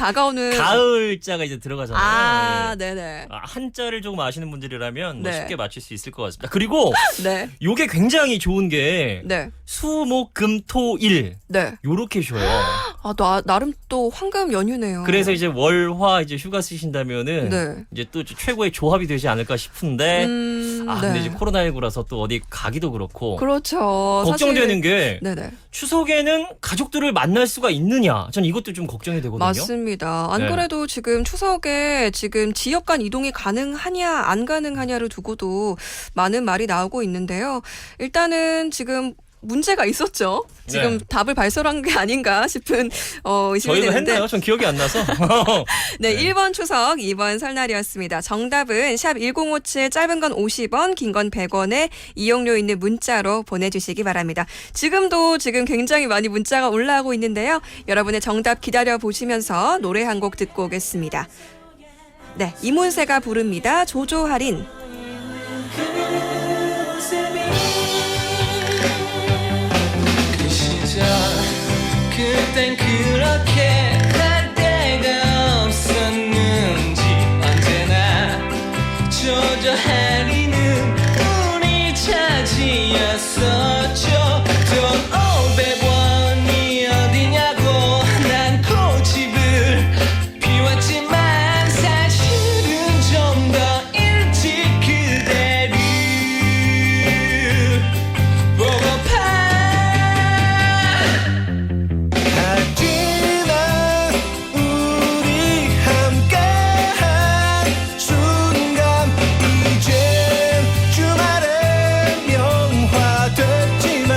다가오는 가을자가 이제 들어가잖아요. 아, 네. 네네. 한자를 조금 아시는 분들이라면 뭐 네. 쉽게 맞출 수 있을 것 같습니다. 그리고 네. 요게 굉장히 좋은 게 네. 수, 목, 금, 토, 일 네. 요렇게 쉬어요. 아, 나름 또 황금 연휴네요. 그래서 이제 월, 화 이제 휴가 쓰신다면은 네. 이제 또 최고의 조합이 되지 않을까 싶은데 근데 네. 이제 코로나19라서 또 어디 가기도 그렇고 그렇죠. 걱정되는 사실, 게 네네. 추석에는 가족들을 만날 수가 있느냐? 전 이것도 좀 걱정이 되거든요. 맞습니다. 안 네. 그래도 지금 추석에 지금 지역 간 이동이 가능하냐 안 가능하냐를 두고도 많은 말이 나오고 있는데요. 일단은 지금 문제가 있었죠. 지금 네. 답을 발설한 게 아닌가 싶은 의심이 저희가 되는데. 했나요? 전 기억이 안 나서. 네, 네. 1번 추석, 2번 설날이었습니다. 정답은 샵 1057 짧은 건 50원, 긴 건 100원에 이용료 있는 문자로 보내주시기 바랍니다. 지금 굉장히 많이 문자가 올라오고 있는데요. 여러분의 정답 기다려보시면서 노래 한 곡 듣고 오겠습니다. 네, 이문세가 부릅니다. 조조할인. 그 시절 그땐 그렇게 할 데가 없었는지 언제나 조조할인은 우리 차지였었죠. 돈 500원이 어디냐고 난 고집을 피웠지만 사실은 좀 더 일찍 그대를 보고파. 하지만 우리 함께한 순간 이젠 주말엔 영화됐지만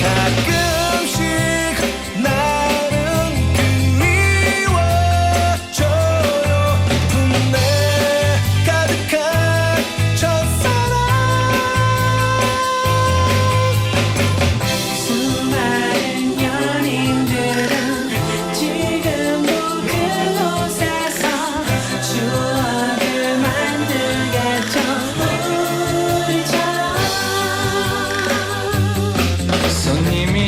가끔씩 나는 그리워져요. 분내 가득한 첫사랑. 수많은 연인들은 지금도 그곳에서 추억을 만들겠죠. 우리처럼 손님이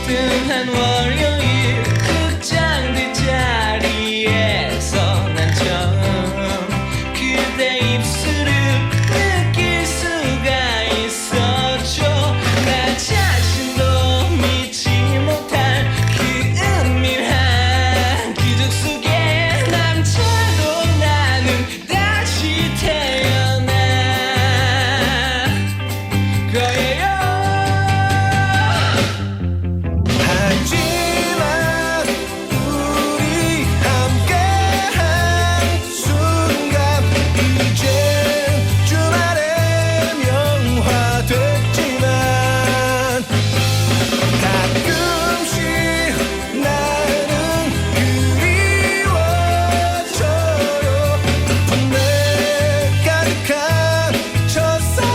뜬한 월요일 극장 뒷자리에서 난 처음 그대 입술을 느낄 수가 있었죠. 나 자신도 믿지 못할 그 은밀한 기적 속에 남자로 나는 다시 태어난 거예요. 하지만 우리 함께한 순간 이젠 주말엔 영화됐지만 가끔씩 나는 그리워져요. 분내 가득한 첫사랑.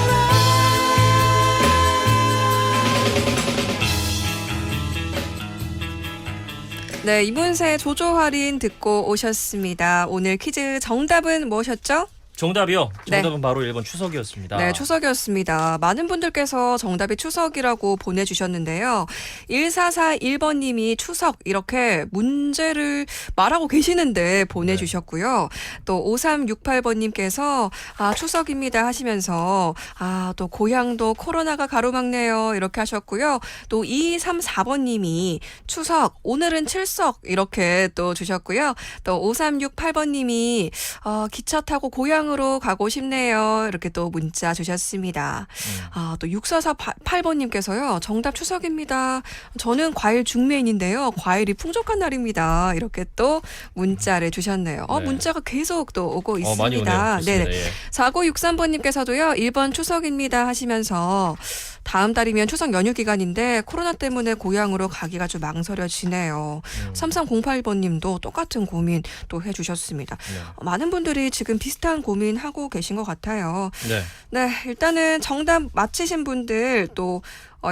네, 이문세 조조할인 듣고 오셨습니다. 오늘 퀴즈 정답은 무엇이었죠? 정답이요. 네. 정답은 바로 1번 추석이었습니다. 네, 추석이었습니다. 많은 분들께서 정답이 추석이라고 보내주셨는데요. 1441번님이 추석 이렇게 문제를 말하고 계시는데 보내주셨고요. 또 5368번님께서 추석입니다 하시면서 또 고향도 코로나가 가로막네요 이렇게 하셨고요. 또 2234번님이 추석 오늘은 칠석 이렇게 또 주셨고요. 또 5368번님이 기차 타고 고향으로 가고 싶네요. 이렇게 또 문자 주셨습니다. 또 6448번님께서요. 정답 추석입니다. 저는 과일 중매인인데요. 과일이 풍족한 날입니다. 이렇게 또 문자를 주셨네요. 네. 문자가 계속 또 오고 있습니다. 많이 오네요. 좋습니다. 예. 4963번님께서도요. 1번 추석입니다 하시면서 다음 달이면 추석 연휴 기간인데 코로나 때문에 고향으로 가기가 좀 망설여지네요. 3308번님도 똑같은 고민 또 해주셨습니다. 네. 많은 분들이 지금 비슷한 고민하고 계신 것 같아요. 네. 네, 일단은 정답 맞히신 분들 또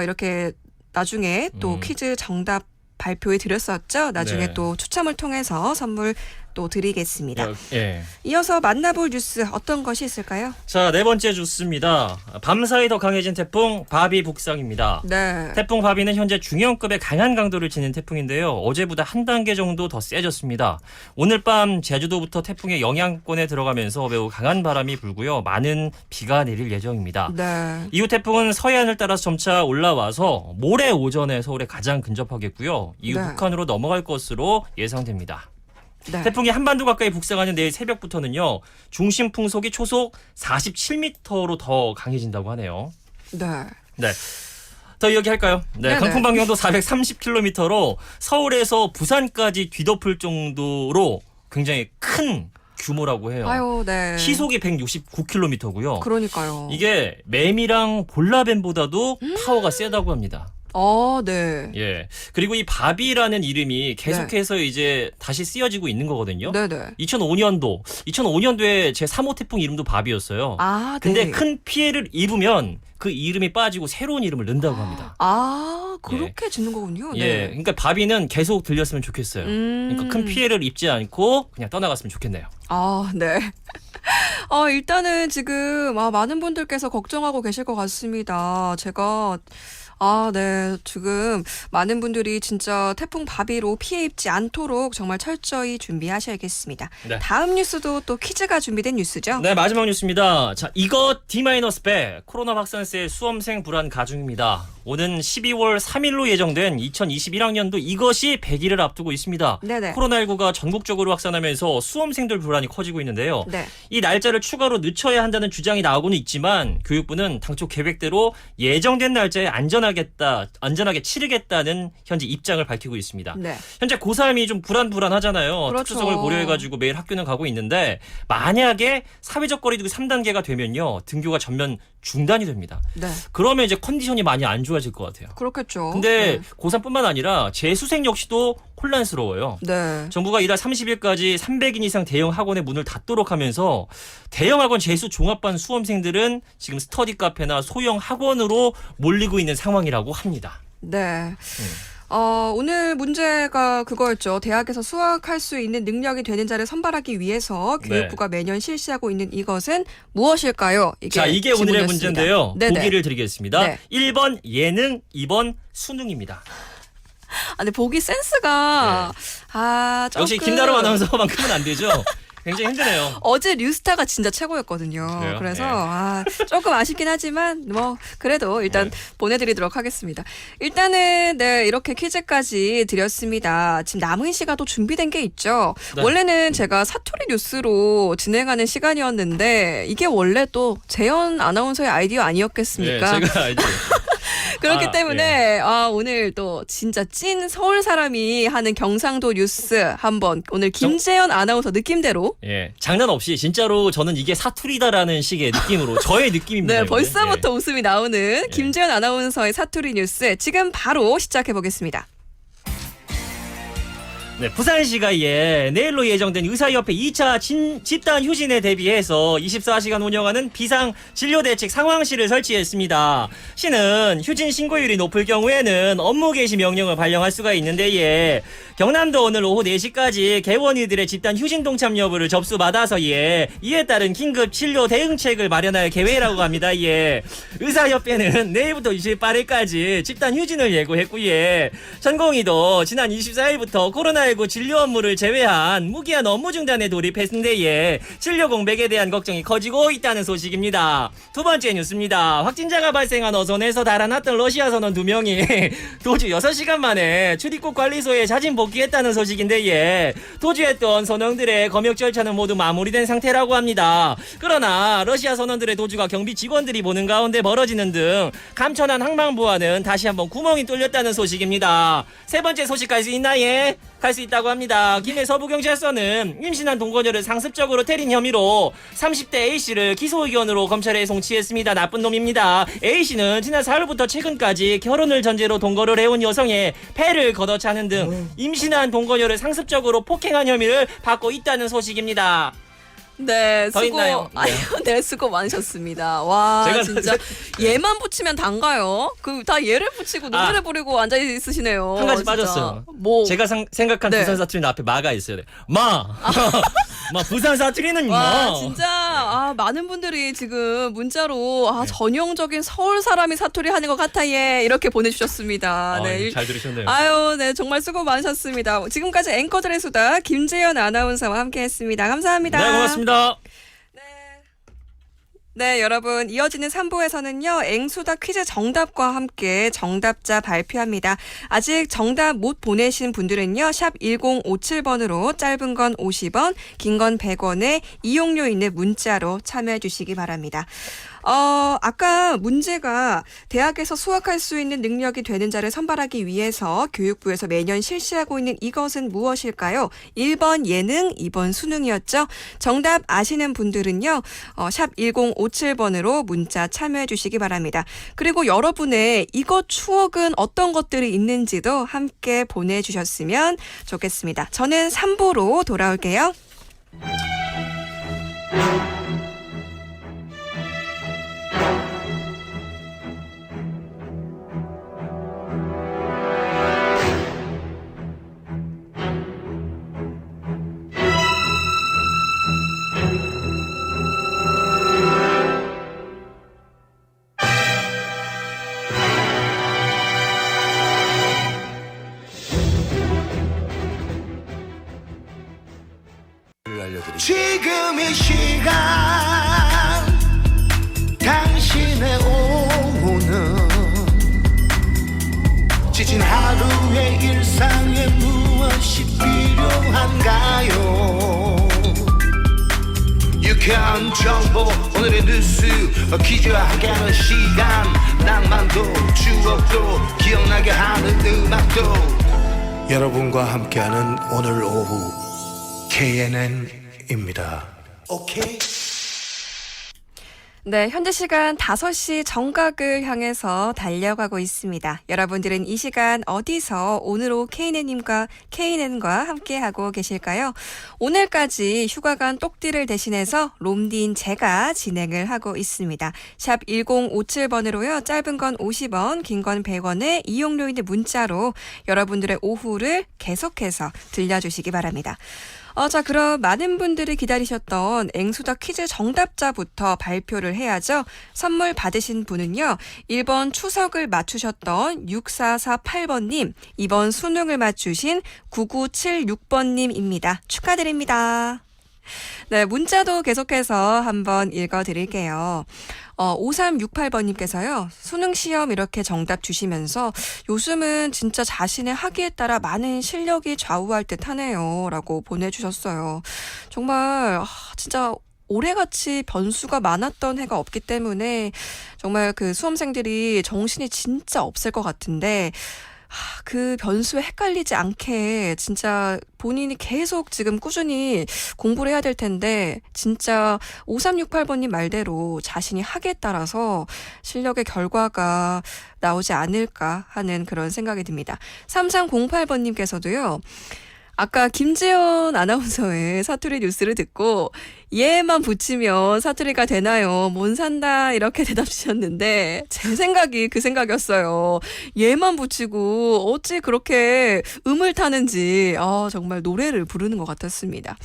이렇게 나중에 또 퀴즈 정답 발표해 드렸었죠. 나중에 네. 또 추첨을 통해서 선물 또 드리겠습니다. 예. 이어서 만나볼 뉴스 어떤 것이 있을까요? 자, 네 번째 뉴스입니다. 밤사이 더 강해진 태풍 바비 북상입니다. 네. 태풍 바비는 현재 중형급의 강한 강도를 지닌 태풍인데요. 어제보다 한 단계 정도 더 세졌습니다. 오늘 밤 제주도부터 태풍의 영향권에 들어가면서 매우 강한 바람이 불고요. 많은 비가 내릴 예정입니다. 네. 이후 태풍은 서해안을 따라서 점차 올라와서 모레 오전에 서울에 가장 근접하겠고요. 이후 네. 북한으로 넘어갈 것으로 예상됩니다. 네. 태풍이 한반도 가까이 북상하는 내일 새벽부터는요. 중심 풍속이 초속 47m로 더 강해진다고 하네요. 네. 네. 더 이야기할까요? 네, 네네. 강풍 방향도 430km로 서울에서 부산까지 뒤덮을 정도로 굉장히 큰 규모라고 해요. 아유, 네. 시속이 169km고요. 그러니까요. 이게 매미랑 볼라벤보다도 파워가 세다고 합니다. 네. 예. 그리고 이 바비라는 이름이 계속해서 이제 다시 쓰여지고 있는 거거든요. 네네. 2005년도에 제 3호 태풍 이름도 바비였어요. 아, 근데 네. 큰 피해를 입으면 그 이름이 빠지고 새로운 이름을 넣는다고 합니다. 아, 그렇게 짓는 거군요. 예. 네. 그러니까 바비는 계속 들렸으면 좋겠어요. 그러니까 큰 피해를 입지 않고 그냥 떠나갔으면 좋겠네요. 아, 네. 일단은 지금 많은 분들께서 걱정하고 계실 것 같습니다. 제가 네. 지금 많은 분들이 진짜 태풍 바비로 피해 입지 않도록 정말 철저히 준비하셔야겠습니다. 네. 다음 뉴스도 또 퀴즈가 준비된 뉴스죠? 네, 마지막 뉴스입니다. 자, 이것 D-100 코로나 확산세 수험생 불안 가중입니다. 오는 12월 3일로 예정된 2021학년도 이것이 100일을 앞두고 있습니다. 네네. 코로나19가 전국적으로 확산하면서 수험생들 불안이 커지고 있는데요. 네. 이 날짜를 추가로 늦춰야 한다는 주장이 나오고는 있지만 교육부는 당초 계획대로 예정된 날짜에 안전하게 치르겠다는 현재 입장을 밝히고 있습니다. 네. 현재 고3이 좀 불안하잖아요. 그렇죠. 특수성을 고려해가지고 매일 학교는 가고 있는데 만약에 사회적 거리두기 3단계가 되면요. 등교가 전면 중단이 됩니다. 네. 그러면 이제 컨디션이 많이 안 좋아질 것 같아요. 그렇겠죠. 근데 네. 고3뿐만 아니라 재수생 역시도 혼란스러워요. 네. 정부가 이달 30일까지 300인 이상 대형 학원의 문을 닫도록 하면서 대형 학원 재수 종합반 수험생들은 지금 스터디 카페나 소형 학원으로 몰리고 있는 상황이라고 합니다. 네. 오늘 문제가 그거였죠. 대학에서 수학할 수 있는 능력이 되는 자를 선발하기 위해서 교육부가 매년 실시하고 있는 이것은 무엇일까요? 자, 이게 오늘의 질문이었습니다. 문제인데요. 네네. 보기를 드리겠습니다. 네. 1번 예능, 2번 수능입니다. 근데 보기 센스가 조금 역시 김나름 아나운서만큼은 안 되죠. 굉장히 힘드네요. 어제 뉴스타가 진짜 최고였거든요. 그래요? 그래서 네. 조금 아쉽긴 하지만 뭐 그래도 일단 보내드리도록 하겠습니다. 일단은 네 이렇게 퀴즈까지 드렸습니다. 지금 남은 시간도 준비된 게 있죠. 네. 원래는 제가 사투리 뉴스로 진행하는 시간이었는데 이게 원래 또 재현 아나운서의 아이디어 아니었겠습니까? 네, 제가 알죠. 그렇기 때문에 오늘 또 진짜 찐 서울 사람이 하는 경상도 뉴스 한번 오늘 김재현 아나운서 느낌대로 예, 장난 없이 진짜로 저는 이게 사투리다라는 식의 느낌으로 저의 느낌입니다. 네 이거는. 벌써부터 예. 웃음이 나오는 김재현 아나운서의 사투리 뉴스 지금 바로 시작해 보겠습니다. 네, 부산시가 내일로 예정된 의사협회 2차 집단 휴진에 대비해서 24시간 운영하는 비상진료대책 상황실을 설치했습니다. 시는 휴진 신고율이 높을 경우에는 업무 개시 명령을 발령할 수가 있는데 경남도 오늘 오후 4시까지 개원이들의 집단 휴진 동참 여부를 접수받아서 이에 따른 긴급 진료 대응책을 마련할 계획이라고 합니다. 의사협회는 내일부터 28일까지 집단 휴진을 예고했고 전공의도 지난 24일부터 코로나19 진료 업무를 제외한 무기한 업무 중단에 돌입했는데 진료 공백에 대한 걱정이 커지고 있다는 소식입니다. 두 번째 뉴스입니다. 확진자가 발생한 어선에서 달아났던 러시아 선원 2명이 도주 6시간 만에 출입국 관리소에 자진 복귀했다는 소식인데 도주했던 선원들의 검역 절차는 모두 마무리된 상태라고 합니다. 그러나 러시아 선원들의 도주가 경비 직원들이 보는 가운데 벌어지는 등 감천한 항만부와는 다시 한번 구멍이 뚫렸다는 소식입니다. 세 번째 소식 갈 수 있나 갈 수 있다고 합니다. 김해 서부경찰서는 임신한 동거녀를 상습적으로 때린 혐의로 30대 A씨를 기소 의견으로 검찰에 송치했습니다. 나쁜 놈입니다. A씨는 지난 4월부터 최근까지 결혼을 전제로 동거를 해온 여성의 폐를 걷어차는 등 임신한 동거녀를 상습적으로 폭행한 혐의를 받고 있다는 소식입니다. 네, 더 수고. 있나요? 네. 아유, 네, 수고 많으셨습니다. 와, 제가 진짜 얘만 붙이면 단가요? 그 다 얘를 붙이고 노래를 부르고 앉아 있으시네요. 한 가지 진짜. 빠졌어요. 뭐? 제가 생각한 네. 부산 사투리는 앞에 마가 있어야 돼. 마! 마, 부산 사투리는 와, 마! 진짜 많은 분들이 지금 문자로 전형적인 서울 사람이 사투리 하는 것 같아 예 이렇게 보내주셨습니다. 네, 잘 들으셨네요. 아유, 네, 정말 수고 많으셨습니다. 지금까지 앵커들의 수다 김재현 아나운서와 함께했습니다. 감사합니다. 네, 고맙습니다. 네, 여러분 이어지는 3부에서는요. 앵수다 퀴즈 정답과 함께 정답자 발표합니다. 아직 정답 못 보내신 분들은요. 샵 1057번으로 짧은 건 50원, 긴 건 100원에 이용료 있는 문자로 참여해 주시기 바랍니다. 아까 문제가 대학에서 수학할 수 있는 능력이 되는 자를 선발하기 위해서 교육부에서 매년 실시하고 있는 이것은 무엇일까요? 1번 예능, 2번 수능이었죠. 정답 아시는 분들은요. 샵 1057번으로 문자 참여해 주시기 바랍니다. 그리고 여러분의 이것 추억은 어떤 것들이 있는지도 함께 보내주셨으면 좋겠습니다. 저는 3부로 돌아올게요. 알려드립니다. 지금 이 시간 당신의 오후는 지친 하루의 일상에 무엇이 필요한가요? 유쾌한 정보 오늘의 뉴스 퀴즈와 함께하는 시간 낭만도 추억도 기억나게 하는 음악도 여러분과 함께하는 오늘 오후 KNN입니다. 오케이. 네, 현재 시간 5시 정각을 향해서 달려가고 있습니다. 여러분들은 이 시간 어디서 오늘 오후 KNN과 함께하고 계실까요? 오늘까지 휴가 간 똑띠를 대신해서 롬디인 제가 진행을 하고 있습니다. 샵 1057번으로요. 짧은 건 50원, 긴 건 100원에 이용료 있는 문자로 여러분들의 오후를 계속해서 들려주시기 바랍니다. 자, 그럼 많은 분들이 기다리셨던 앵수다 퀴즈 정답자부터 발표를 해야죠. 선물 받으신 분은요. 1번 추석을 맞추셨던 6448번님, 2번 수능을 맞추신 9976번님입니다. 축하드립니다. 네, 문자도 계속해서 한번 읽어드릴게요. 5368번님께서요. 수능 시험 이렇게 정답 주시면서 요즘은 진짜 자신의 학위에 따라 많은 실력이 좌우할 듯 하네요. 라고 보내주셨어요. 정말 진짜 올해같이 변수가 많았던 해가 없기 때문에 정말 그 수험생들이 정신이 진짜 없을 것 같은데 그 변수에 헷갈리지 않게 진짜 본인이 계속 지금 꾸준히 공부를 해야 될 텐데 진짜 5368번님 말대로 자신이 학에 따라서 실력의 결과가 나오지 않을까 하는 그런 생각이 듭니다. 3308번님께서도요. 아까 김재현 아나운서의 사투리 뉴스를 듣고 얘만 붙이면 사투리가 되나요? 못 산다 이렇게 대답 주셨는데 제 생각이 그 생각이었어요. 얘만 붙이고 어찌 그렇게 음을 타는지 정말 노래를 부르는 것 같았습니다.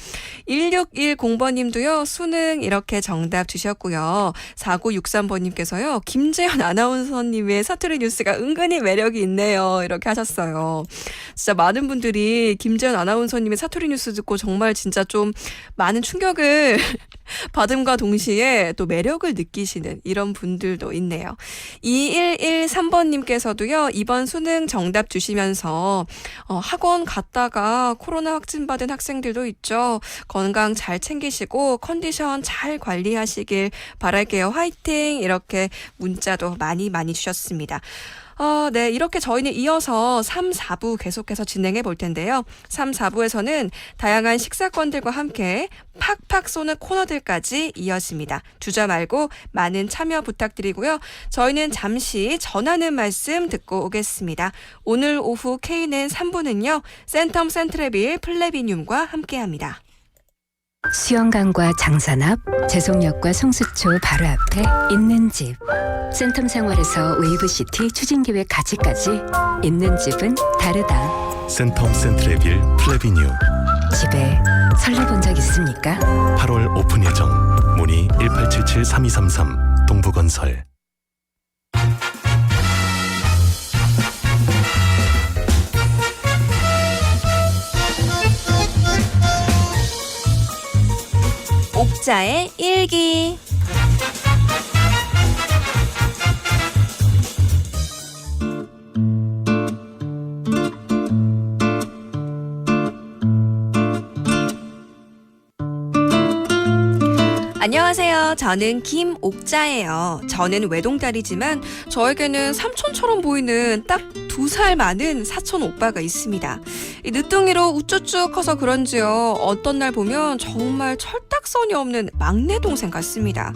1610번님도요. 수능 이렇게 정답 주셨고요. 4963번님께서요. 김재현 아나운서님의 사투리 뉴스가 은근히 매력이 있네요. 이렇게 하셨어요. 진짜 많은 분들이 김재현 아나운서님의 사투리 뉴스 듣고 정말 진짜 좀 많은 충격을 받음과 동시에 또 매력을 느끼시는 이런 분들도 있네요. 2113번님께서도요. 이번 수능 정답 주시면서 학원 갔다가 코로나 확진받은 학생들도 있죠. 건강 잘 챙기시고 컨디션 잘 관리하시길 바랄게요. 화이팅! 이렇게 문자도 많이 주셨습니다. 네, 이렇게 저희는 이어서 3, 4부 계속해서 진행해 볼 텐데요. 3, 4부에서는 다양한 식사권들과 함께 팍팍 쏘는 코너들까지 이어집니다. 주저 말고 많은 참여 부탁드리고요. 저희는 잠시 전하는 말씀 듣고 오겠습니다. 오늘 오후 KNN 3부는요. 센텀 센트레빌 플래비늄과 함께합니다. 수영강과 장산앞, 제송역과 성수초 바로 앞에 있는 집. 센텀 생활에서 웨이브시티 추진기획 가치까지 있는 집은 다르다. 센텀 센트레빌 플래비뉴 집에 설레본 적 있습니까? 8월 오픈 예정. 문의 1877-3233 동부건설. 옥자의 일기. 안녕하세요. 저는 김옥자예요. 저는 외동딸이지만 저에게는 삼촌처럼 보이는 딱 2살 많은 사촌 오빠가 있습니다. 이 늦둥이로 우쭈쭈 커서 그런지요. 어떤 날 보면 정말 철딱선이 없는 막내 동생 같습니다.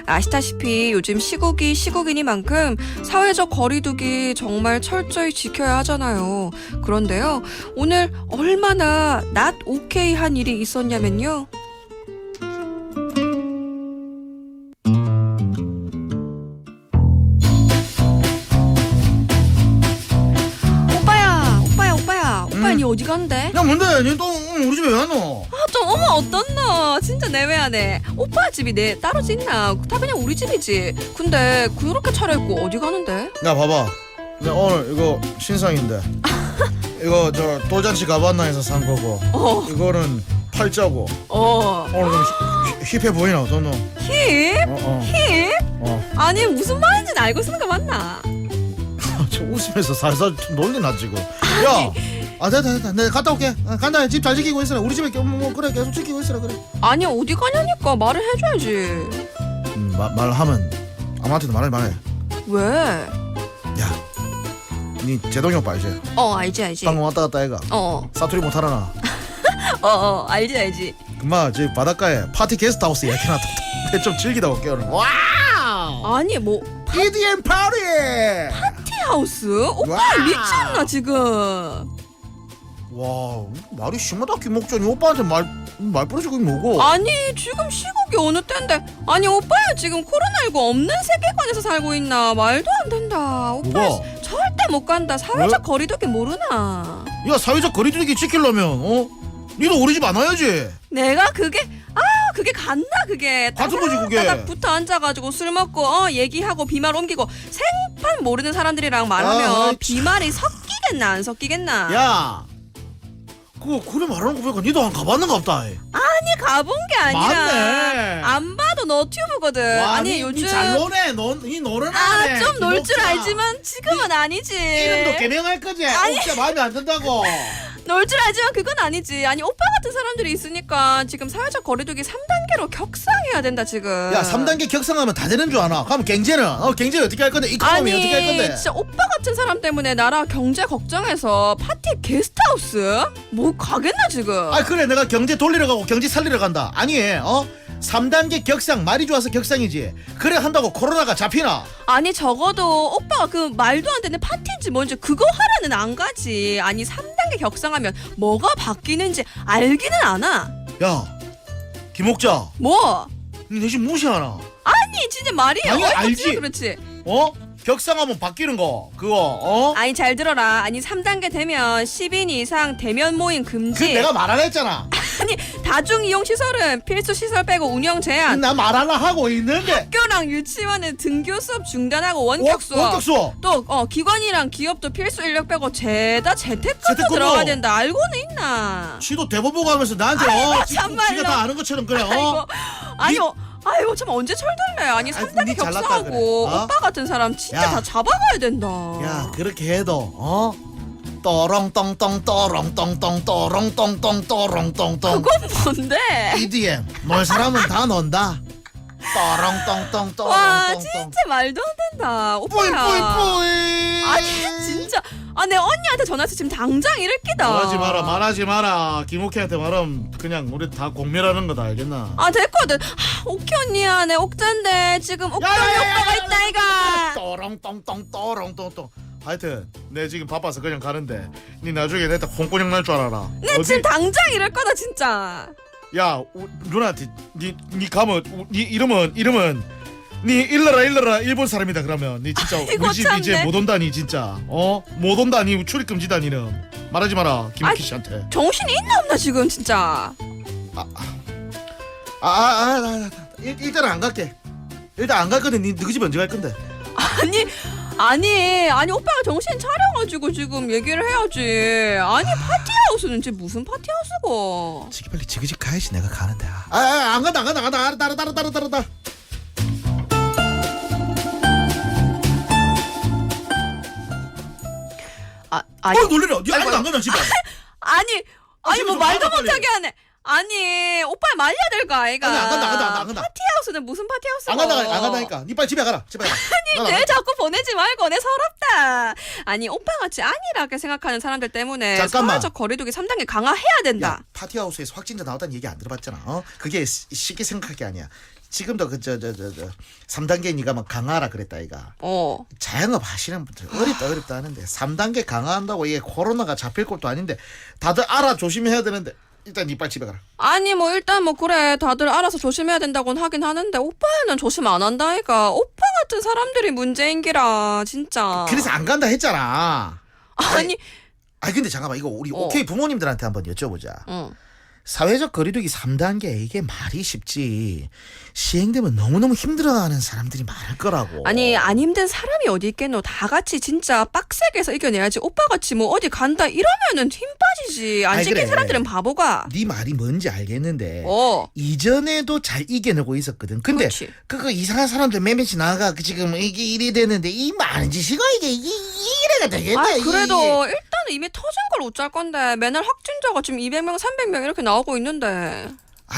아시다시피 요즘 시국이 시국이니만큼 사회적 거리두기 정말 철저히 지켜야 하잖아요. 그런데요. 오늘 얼마나 not okay 한 일이 있었냐면요. 오빠 니 어디 간대? 야 뭔데? 니 또 우리 집에 왜 왔노? 좀 어머 어떻노? 진짜 내외하네. 오빠 집이 내 따로 짓나? 다 그냥 우리 집이지. 근데 그렇게 차려입고 어디 가는데? 야 봐봐, 내 오늘 이거 신상인데 이거 저 돌잔치 가봤나에서 산 거고 이거는 팔자고 오늘 좀 힙해 보이나 어떠노? 힙? 힙? 아니 무슨 말인지는 알고 쓰는 거 맞나? 저 웃으면서 살살 놀리나 지금. 야, 됐다. 내가 갔다 올게. 간다. 집 잘 지키고 있으라. 우리 집에 뭐 그래 계속 지키고 있으라 그래. 아니 어디 가냐니까 말을 해줘야지. 말하면 아무한테도 말해. 왜? 야, 니 제동이 오빠 알지? 알지. 방금 왔다 갔다 해가. 사투리 못하라나. 알지. 그마 저 바닷가에 파티 게스트하우스 예약해놨다. 좀 즐기다 올게 오늘. 와! 아니 뭐 EDM 파티! 파티하우스? 오빠 와. 미쳤나 지금? 와, 말이 심하다 김목전이 오빠한테 말 부르시고 뭐고? 아니 지금 시국이 어느 때인데 아니 오빠야 지금 코로나19 없는 세계관에서 살고 있나? 말도 안 된다. 오빠 뭐가? 절대 못 간다. 사회적 왜? 거리두기 모르나? 야, 사회적 거리두기 지키려면 니도 우리 집 안 와야지. 내가 그게 간다 그게. 같은 거지, 그게. 따닥 붙어 앉아가지고 술 먹고 얘기하고 비말 옮기고 생판 모르는 사람들이랑 말하면 아이, 참. 비말이 섞이겠나 안 섞이겠나? 야, 그래 말하는 거 보니까 니도 안 가봤는가 보다. 아니 가본 게 아니라 맞네. 안 봐도 너튜브거든. 와, 아니 니 요즘 잘 노네. 니 노래는 안 해. 좀 놀 줄 김옥자. 알지만 지금은 아니지. 이름도 개명할 거지. 혹시 마음에 안 든다고. 놀 줄 알지만 그건 아니지. 아니 오빠 같은 사람들이 있으니까 지금 사회적 거리두기 3단계로 격상해야 된다 지금. 야, 3단계 격상하면 다 되는 줄 아나? 그럼 경제는? 경제 어떻게 할 건데? 이코노미 어떻게 할 건데? 진짜 오빠 같은 사람 때문에 나라 경제 걱정해서 파티 게스트하우스? 뭐 가겠나 지금? 그래 내가 경제 돌리러 가고 경제 살리러 간다. 아니 3단계 격상 말이 좋아서 격상이지. 그래 한다고 코로나가 잡히나? 아니 적어도 오빠가 그 말도 안 되는 파티인지 뭔지 그거 하라는 안 가지. 아니 3단계 격상하면 뭐가 바뀌는지 알기는 않아. 야, 김옥자, 뭐? 니 내 집 무시하나? 아니 진짜 말이야. 당연히 알지. 그렇지. 격상하면 바뀌는 거 그거 아니 잘 들어라. 아니 3단계 되면 10인 이상 대면 모임 금지. 그 내가 말 안 했잖아. 아니 다중이용 시설은 필수 시설 빼고 운영 제한. 나 말 하나 하고 있는데. 학교랑 유치원은 등교 수업 중단하고 원격 수업. 원격 수업. 또 기관이랑 기업도 필수 인력 빼고 죄다 재택근무 재택근무. 들어가야 된다. 알고는 있나? 지도 대본 보고 하면서 나한테 참말로. 지가 다 아는 것처럼 그래. 아이고 참 언제 철들래? 아니 3단계 니 잘났다 격상하고 그래. 오빠 같은 사람 진짜 야. 다 잡아가야 된다. 야, 그렇게 해도 또롱똥똥 또롱똥똥 또롱똥똥 또롱똥똥 그건 뭔데? EDM 놀 사람은 다 논다. 또롱똥똥 와 또롱똥똥 진짜 말도 안 된다. 오빠야. 뿌이뿌이뿌이. 아니 진짜 내 언니한테 전화해서 지금 당장 이럴 끼다. 말하지 마라. 김옥희한테 말하면 그냥 우리 다 공멸하는 거다 알겠나? 됐거든. 오키 언니야 내 옥자인데 지금 오빠가 있다 이가. 또롱똥똥 또롱똥똥. 하여튼 내 지금 바빠서 그냥 가는데 니 나중에 내 콩고령 날 줄 알아라. 내 지금 당장 이럴 거다 진짜. 야 누나한테 니 가면 니 이름은 니 일러라 일본 사람이다 그러면 니 진짜 아이고, 우리 집 참네. 이제 못 온다 니 진짜 못 온다 니 출입 금지다 니는 말하지 마라 김학희 씨한테. 정신이 있나 없나 지금 진짜. 일단 안 갈게. 일단 안 갈 건데 니 너희 집 언제 갈 건데? 아니 오빠가 정신 차려가지고 지금 얘기를 해야지. 아니 파티하우스는 지금 무슨 파티하우스고. 지금 빨리 지그집 가야지 내가 가는데. 안 간다 따라. 아니 놀래라. 니 아무도 안 가나 집에. 아니 뭐 좀 말도 나가, 빨리. 못하게 하네. 아니 오빠 말려야 될 거 아이가. 아니, 안 간다. 파티하우스는 무슨 파티하우스고. 안 간다니까. 니 빨리 집에 가라. 아니 내 자꾸 보내지 말고 내 서럽다. 아니 오빠같이 안일하게 생각하는 사람들 때문에 잠깐만. 사회적 거리두기 3단계 강화해야 된다. 야, 파티하우스에서 확진자 나왔다는 얘기 안 들어봤잖아. 그게 쉽게 생각할 게 아니야. 지금도 그 3단계 니가 막 강화하라 그랬다 이가. 자영업 하시는 분들 어렵다 하는데 3단계 강화한다고 이게 코로나가 잡힐 것도 아닌데 다들 알아 조심해야 되는데 일단 니 빨리 집에 가라. 아니 뭐 일단 뭐 그래 다들 알아서 조심해야 된다고는 하긴 하는데 오빠는 조심 안 한다 아이가. 오빠 같은 사람들이 문제인기라 진짜. 그래서 안 간다 했잖아. 아니 근데 잠깐만 이거 우리 오케이 부모님들한테 한번 여쭤보자. 응. 사회적 거리두기 3단계 이게 말이 쉽지 시행되면 너무너무 힘들어하는 사람들이 많을 거라고. 아니 안 힘든 사람이 어디 있겠노. 다 같이 진짜 빡세게 해서 이겨내야지. 오빠같이 뭐 어디 간다 이러면은 힘 빠지지. 안 아니, 지킨 그래. 사람들은 바보가. 네 말이 뭔지 알겠는데 이전에도 잘 이겨내고 있었거든. 근데 그렇지. 그거 이상한 사람들 몇몇이 나가 지금 이게 일이 되는데 이 많은 짓이가 이게 이래가 되겠네. 그래도 일단은 이미 터진 걸 어쩔 건데 맨날 확진자가 지금 200명 300명 이렇게 나오고 있는데.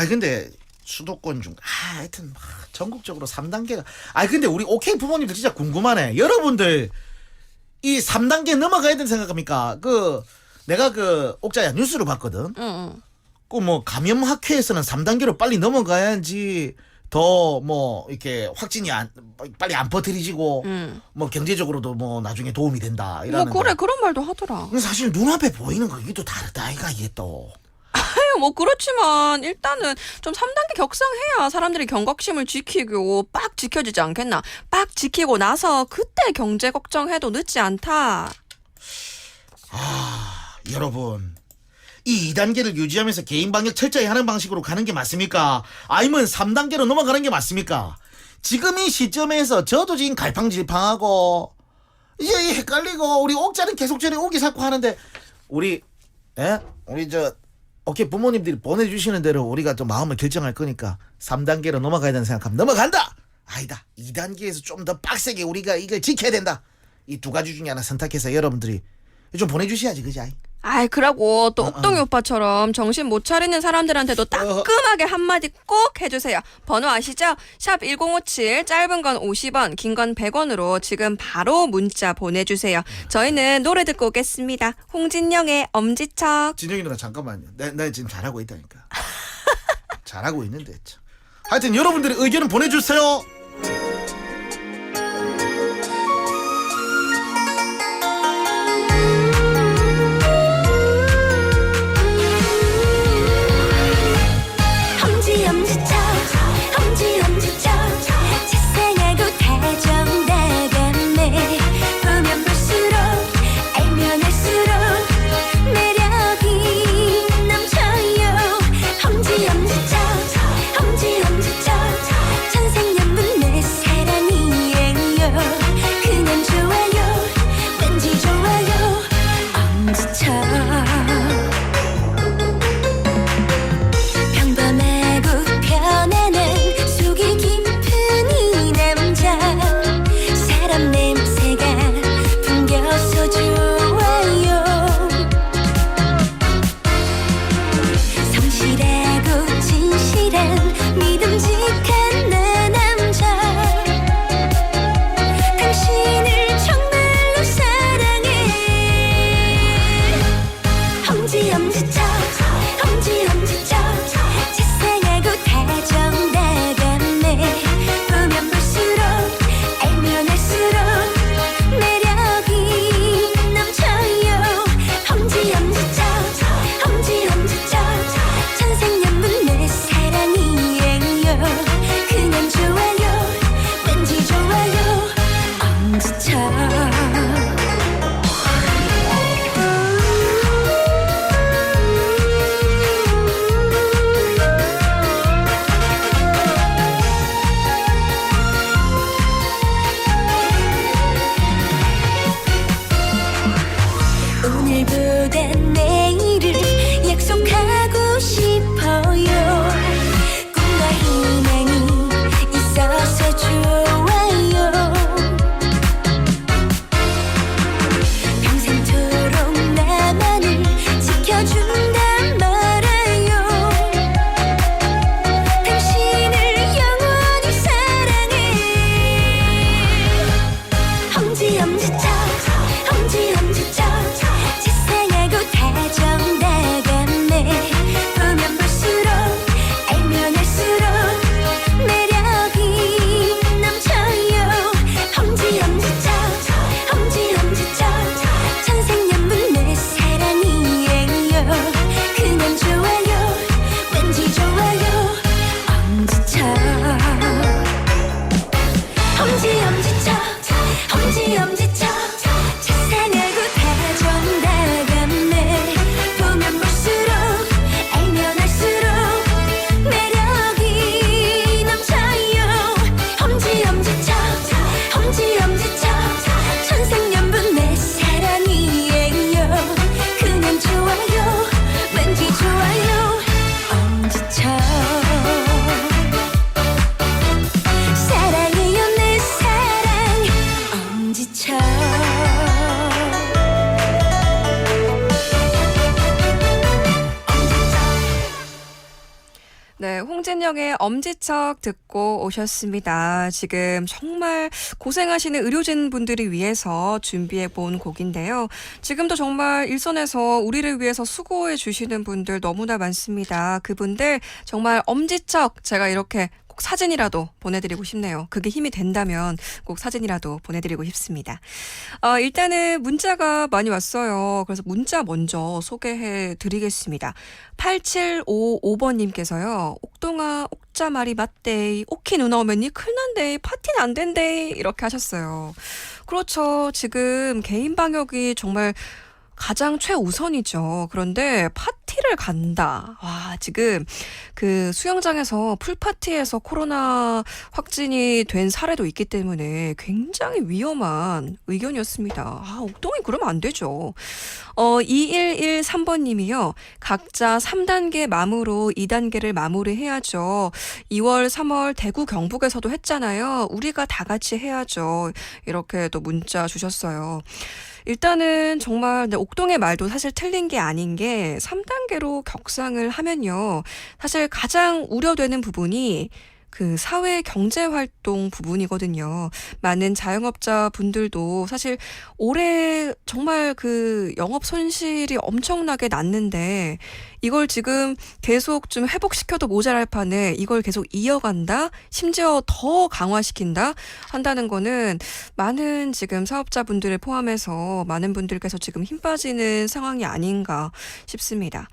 근데 수도권 중 하여튼 막 전국적으로 3단계가 근데 우리 오케이 부모님들 진짜 궁금하네. 여러분들 이 3단계 넘어가야 된다고 생각합니까? 내가 옥자야 뉴스로 봤거든. 응. 그 뭐 감염 학회에서는 3단계로 빨리 넘어가야지 더 뭐 이렇게 확진이 빨리 안 퍼뜨리지고 뭐 경제적으로도 뭐 나중에 도움이 된다 뭐 이러는데. 그래 그런 말도 하더라. 근데 사실 눈앞에 보이는 거 이게 또 다르다 이가 이게 또. 뭐 그렇지만 일단은 좀 3단계 격상해야 사람들이 경각심을 지키고 빡 지켜지지 않겠나. 빡 지키고 나서 그때 경제 걱정해도 늦지 않다. 여러분 이 2단계를 유지하면서 개인 방역 철저히 하는 방식으로 가는 게 맞습니까? 아니면 3단계로 넘어가는 게 맞습니까? 지금 이 시점에서 저도 지금 갈팡질팡하고 이제 헷갈리고 우리 옥자는 계속 전에 오기 샀고 하는데 우리 오케이 부모님들이 보내주시는 대로 우리가 좀 마음을 결정할 거니까 3단계로 넘어가야 된다는 생각하면 넘어간다. 아니다 2단계에서 좀 더 빡세게 우리가 이걸 지켜야 된다. 이 두 가지 중에 하나 선택해서 여러분들이 좀 보내주셔야지 그지? 그러고 또 옥동이 오빠처럼 정신 못 차리는 사람들한테도 따끔하게 한마디 꼭 해주세요. 번호 아시죠? 샵 1057 짧은 건 50원 긴 건 100원으로 지금 바로 문자 보내주세요. 저희는 노래 듣고 오겠습니다. 홍진영의 엄지척. 진영이 누나 잠깐만요. 나 지금 잘하고 있다니까. 잘하고 있는데 참. 하여튼 여러분들의 의견은 보내주세요. 엄지척 자생하고 다정다감해 보면 볼수록 알면 알수록 매력이 넘쳐요. 엄지척 천생연분 김혜영의 엄지척 듣고 오셨습니다. 지금 정말 고생하시는 의료진 분들을 위해서 준비해 본 곡인데요. 지금도 정말 일선에서 우리를 위해서 수고해 주시는 분들 너무나 많습니다. 그분들 정말 엄지척 제가 이렇게 꼭 사진이라도 보내드리고 싶네요. 그게 힘이 된다면 꼭 사진이라도 보내드리고 싶습니다. 일단은 문자가 많이 왔어요. 그래서 문자 먼저 소개해 드리겠습니다. 8755번님께서요. 옥동아 옥자말이 맞대이 오키 누나 오면니 큰일 난데 파티는 안 된대 이렇게 하셨어요. 그렇죠. 지금 개인 방역이 정말 가장 최우선이죠. 그런데 파티를 간다. 와, 지금 그 수영장에서 풀파티에서 코로나 확진이 된 사례도 있기 때문에 굉장히 위험한 의견이었습니다. 아, 옥동이 그러면 안 되죠. 2113번님이요. 각자 3단계 마무로 2단계를 마무리해야죠. 2월, 3월 대구 경북에서도 했잖아요. 우리가 다 같이 해야죠. 이렇게 또 문자 주셨어요. 일단은 정말 옥동의 말도 사실 틀린 게 아닌 게 3단계로 격상을 하면요. 사실 가장 우려되는 부분이 그 사회 경제 활동 부분이거든요. 많은 자영업자 분들도 사실 올해 정말 그 영업 손실이 엄청나게 났는데 이걸 지금 계속 좀 회복시켜도 모자랄 판에 이걸 계속 이어간다? 심지어 더 강화시킨다? 한다는 거는 많은 지금 사업자분들을 포함해서 많은 분들께서 지금 힘 빠지는 상황이 아닌가 싶습니다.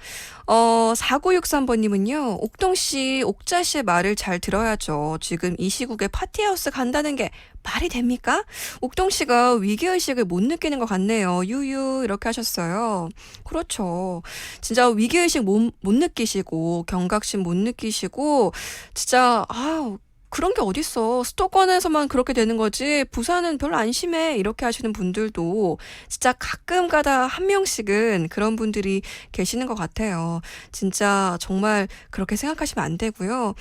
4963번님은요. 옥동씨, 옥자씨의 말을 잘 들어야죠. 지금 이 시국에 파티하우스 간다는 게 말이 됩니까? 옥동씨가 위기의식을 못 느끼는 것 같네요. 유유 이렇게 하셨어요. 그렇죠. 진짜 위기의식 못 느끼시고 경각심 못 느끼시고 진짜 그런 게 어딨어. 수도권에서만 그렇게 되는 거지 부산은 별로 안 심해 이렇게 하시는 분들도 진짜 가끔 가다 한 명씩은 그런 분들이 계시는 것 같아요. 진짜 정말 그렇게 생각하시면 안 되고요.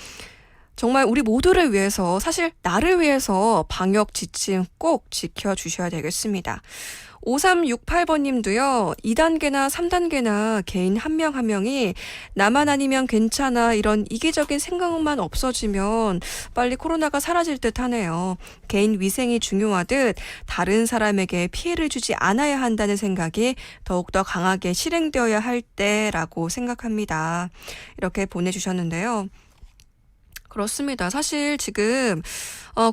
정말 우리 모두를 위해서 사실 나를 위해서 방역 지침 꼭 지켜주셔야 되겠습니다. 5368번님도요. 2단계나 3단계나 개인 한 명 한 명이 나만 아니면 괜찮아 이런 이기적인 생각만 없어지면 빨리 코로나가 사라질 듯 하네요. 개인 위생이 중요하듯 다른 사람에게 피해를 주지 않아야 한다는 생각이 더욱더 강하게 실행되어야 할 때라고 생각합니다. 이렇게 보내주셨는데요. 그렇습니다. 사실 지금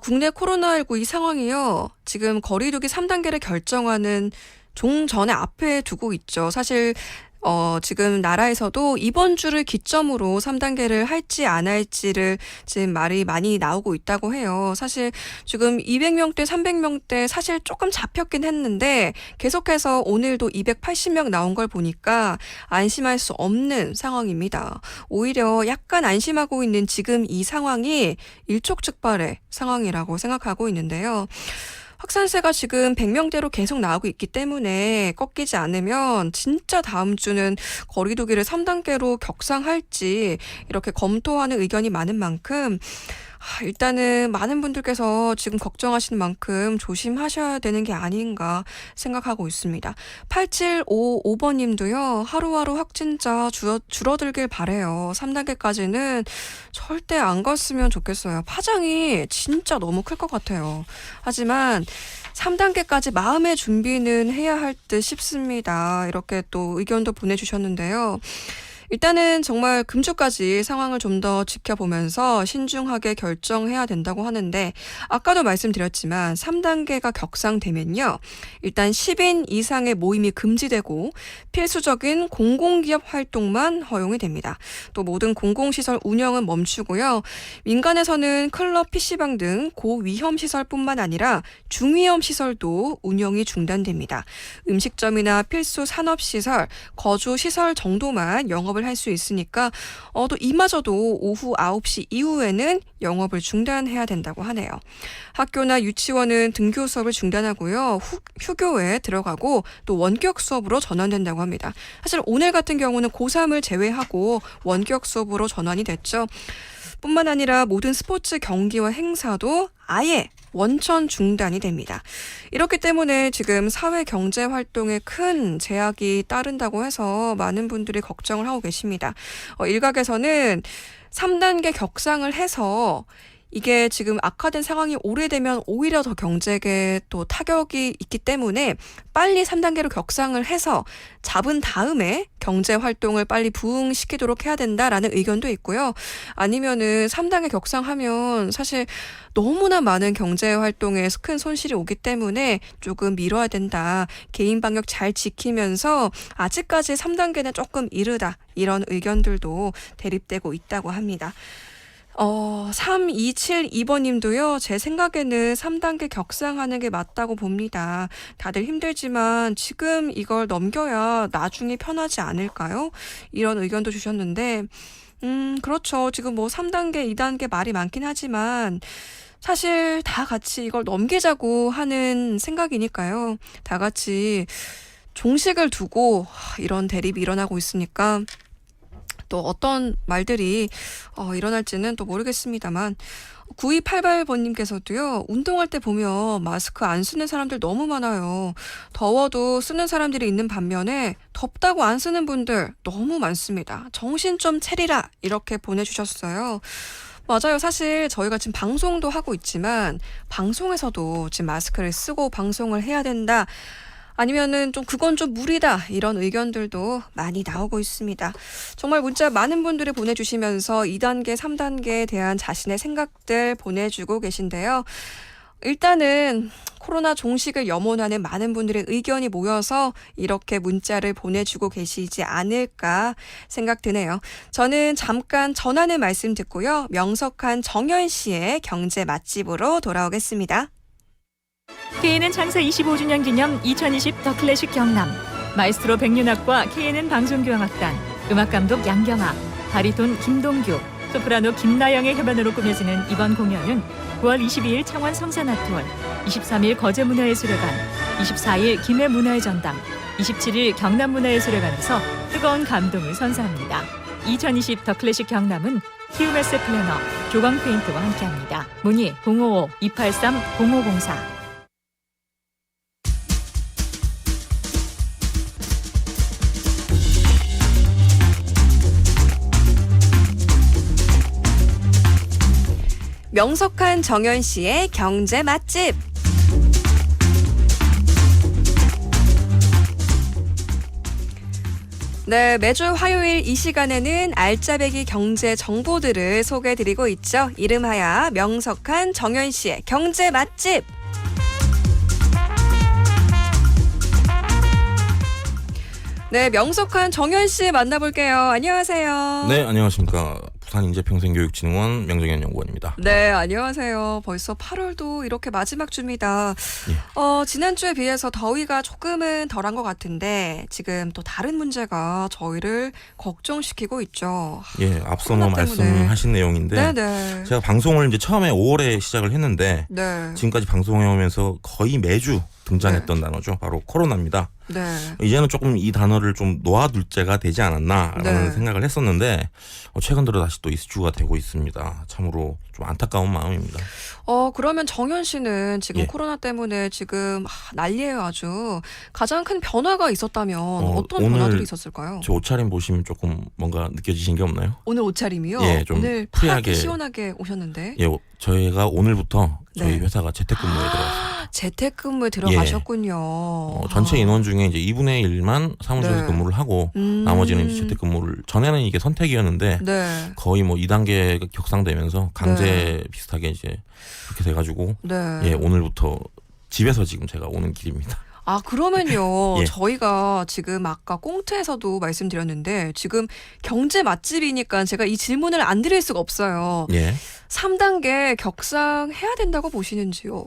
국내 코로나19 이 상황이요. 지금 거리두기 3단계를 결정하는 종전에 앞에 두고 있죠. 사실 지금 나라에서도 이번 주를 기점으로 3단계를 할지 안 할지를 지금 말이 많이 나오고 있다고 해요. 사실 지금 200명대, 300명대 사실 조금 잡혔긴 했는데 계속해서 오늘도 280명 나온 걸 보니까 안심할 수 없는 상황입니다. 오히려 약간 안심하고 있는 지금 이 상황이 일촉즉발의 상황이라고 생각하고 있는데요. 확산세가 지금 100명대로 계속 나오고 있기 때문에 꺾이지 않으면 진짜 다음 주는 거리두기를 3단계로 격상할지 이렇게 검토하는 의견이 많은 만큼 일단은 많은 분들께서 지금 걱정하시는 만큼 조심하셔야 되는 게 아닌가 생각하고 있습니다. 8755번님도요. 하루하루 확진자 줄어들길 바래요. 3단계까지는 절대 안 갔으면 좋겠어요. 파장이 진짜 너무 클 것 같아요. 하지만 3단계까지 마음의 준비는 해야 할 듯 싶습니다. 이렇게 또 의견도 보내주셨는데요. 일단은 정말 금주까지 상황을 좀 더 지켜보면서 신중하게 결정해야 된다고 하는데 아까도 말씀드렸지만 3단계가 격상되면요. 일단 10인 이상의 모임이 금지되고 필수적인 공공기업 활동만 허용이 됩니다. 또 모든 공공시설 운영은 멈추고요. 민간에서는 클럽, PC방 등 고위험 시설뿐만 아니라 중위험 시설도 운영이 중단됩니다. 음식점이나 필수 산업시설, 거주시설 정도만 영업을 할 수 있으니까 또 이마저도 오후 9시 이후에는 영업을 중단해야 된다고 하네요. 학교나 유치원은 등교 수업을 중단하고요. 휴교에 들어가고 또 원격 수업으로 전환된다고 합니다. 사실 오늘 같은 경우는 고3을 제외하고 원격 수업으로 전환이 됐죠. 뿐만 아니라 모든 스포츠 경기와 행사도 아예 원천 중단이 됩니다. 이렇기 때문에 지금 사회 경제 활동에 큰 제약이 따른다고 해서 많은 분들이 걱정을 하고 계십니다. 일각에서는 3단계 격상을 해서 이게 지금 악화된 상황이 오래되면 오히려 더 경제에 또 타격이 있기 때문에 빨리 3단계로 격상을 해서 잡은 다음에 경제 활동을 빨리 부흥시키도록 해야 된다라는 의견도 있고요. 아니면은 3단계 격상하면 사실 너무나 많은 경제 활동에 큰 손실이 오기 때문에 조금 미뤄야 된다. 개인 방역 잘 지키면서 아직까지 3단계는 조금 이르다. 이런 의견들도 대립되고 있다고 합니다. 3272번님도요, 제 생각에는 3단계 격상하는 게 맞다고 봅니다. 다들 힘들지만 지금 이걸 넘겨야 나중에 편하지 않을까요? 이런 의견도 주셨는데, 그렇죠. 지금 뭐 3단계, 2단계 말이 많긴 하지만, 사실 다 같이 이걸 넘기자고 하는 생각이니까요. 다 같이 종식을 두고 이런 대립이 일어나고 있으니까, 또 어떤 말들이 일어날지는 또 모르겠습니다만 9288번님께서도요. 운동할 때 보면 마스크 안 쓰는 사람들 너무 많아요. 더워도 쓰는 사람들이 있는 반면에 덥다고 안 쓰는 분들 너무 많습니다. 정신 좀 차리라 이렇게 보내주셨어요. 맞아요. 사실 저희가 지금 방송도 하고 있지만 방송에서도 지금 마스크를 쓰고 방송을 해야 된다. 아니면은 좀 그건 좀 무리다 이런 의견들도 많이 나오고 있습니다. 정말 문자 많은 분들이 보내주시면서 2단계, 3단계에 대한 자신의 생각들 보내주고 계신데요. 일단은 코로나 종식을 염원하는 많은 분들의 의견이 모여서 이렇게 문자를 보내주고 계시지 않을까 생각 드네요. 저는 잠깐 전하는 말씀 듣고요. 명석한 정연 씨의 경제 맛집으로 돌아오겠습니다. KNN 창사 25주년 기념 2020 더 클래식 경남, 마이스트로 백윤학과 KNN 방송교향악단, 음악감독 양경아, 바리톤 김동규, 소프라노 김나영의 협연으로 꾸며지는 이번 공연은 9월 22일 창원 성산아트홀, 23일 거제문화예술회관, 24일 김해문화의 전당, 27일 경남문화예술회관에서 뜨거운 감동을 선사합니다. 2020 더 클래식 경남은 키움에스 플래너, 조광페인트와 함께합니다. 문의 055-283-0504. 명석한 정연 씨의 경제 맛집. 네, 매주 화요일 이 시간에는 알짜배기 경제 정보들을 소개해드리고 있죠. 이름하여 명석한 정연 씨의 경제 맛집. 네, 명석한 정연 씨 만나볼게요. 안녕하세요. 네, 안녕하십니까. 부산인재평생교육진흥원 명정현 연구원입니다. 네, 안녕하세요. 벌써 8월도 이렇게 마지막 주입니다. 예. 지난주에 비해서 더위가 조금은 덜한 것 같은데 지금 또 다른 문제가 저희를 걱정시키고 있죠. 예, 앞서 뭐 말씀하신 내용인데 네네. 제가 방송을 이제 처음에 5월에 시작을 했는데 네. 지금까지 방송해오면서 거의 매주 등장했던 단어죠. 바로 코로나입니다. 네. 이제는 조금 이 단어를 좀 놓아둘 때가 되지 않았나라는 네. 생각을 했었는데 최근 들어 다시 또 이슈가 되고 있습니다. 참으로 좀 안타까운 마음입니다. 그러면 정연 씨는 지금 예. 코로나 때문에 지금 난리예요 아주. 가장 큰 변화가 있었다면 어떤 오늘 변화들이 있었을까요? 저 옷차림 보시면 조금 뭔가 느껴지신 게 없나요? 오늘 옷차림이요? 예, 좀 오늘 프리하게 파랗게 시원하게 오셨는데. 예, 저희가 오늘부터 저희 네. 회사가 재택근무에 들어왔습니다. 재택근무에 들어가셨군요. 전체 인원 중에 이제 2분의 1만 사무실에서 네. 근무를 하고 나머지는 이제 재택근무를 전에는 이게 선택이었는데 네. 거의 뭐 2단계 격상되면서 강제 비슷하게 이제 그렇게 돼가지고 네. 예, 오늘부터 집에서 지금 제가 오는 길입니다. 아, 그러면요. 예. 저희가 지금 아까 꽁트에서도 말씀드렸는데 지금 경제 맛집이니까 제가 이 질문을 안 드릴 수가 없어요. 예. 3단계 격상해야 된다고 보시는지요?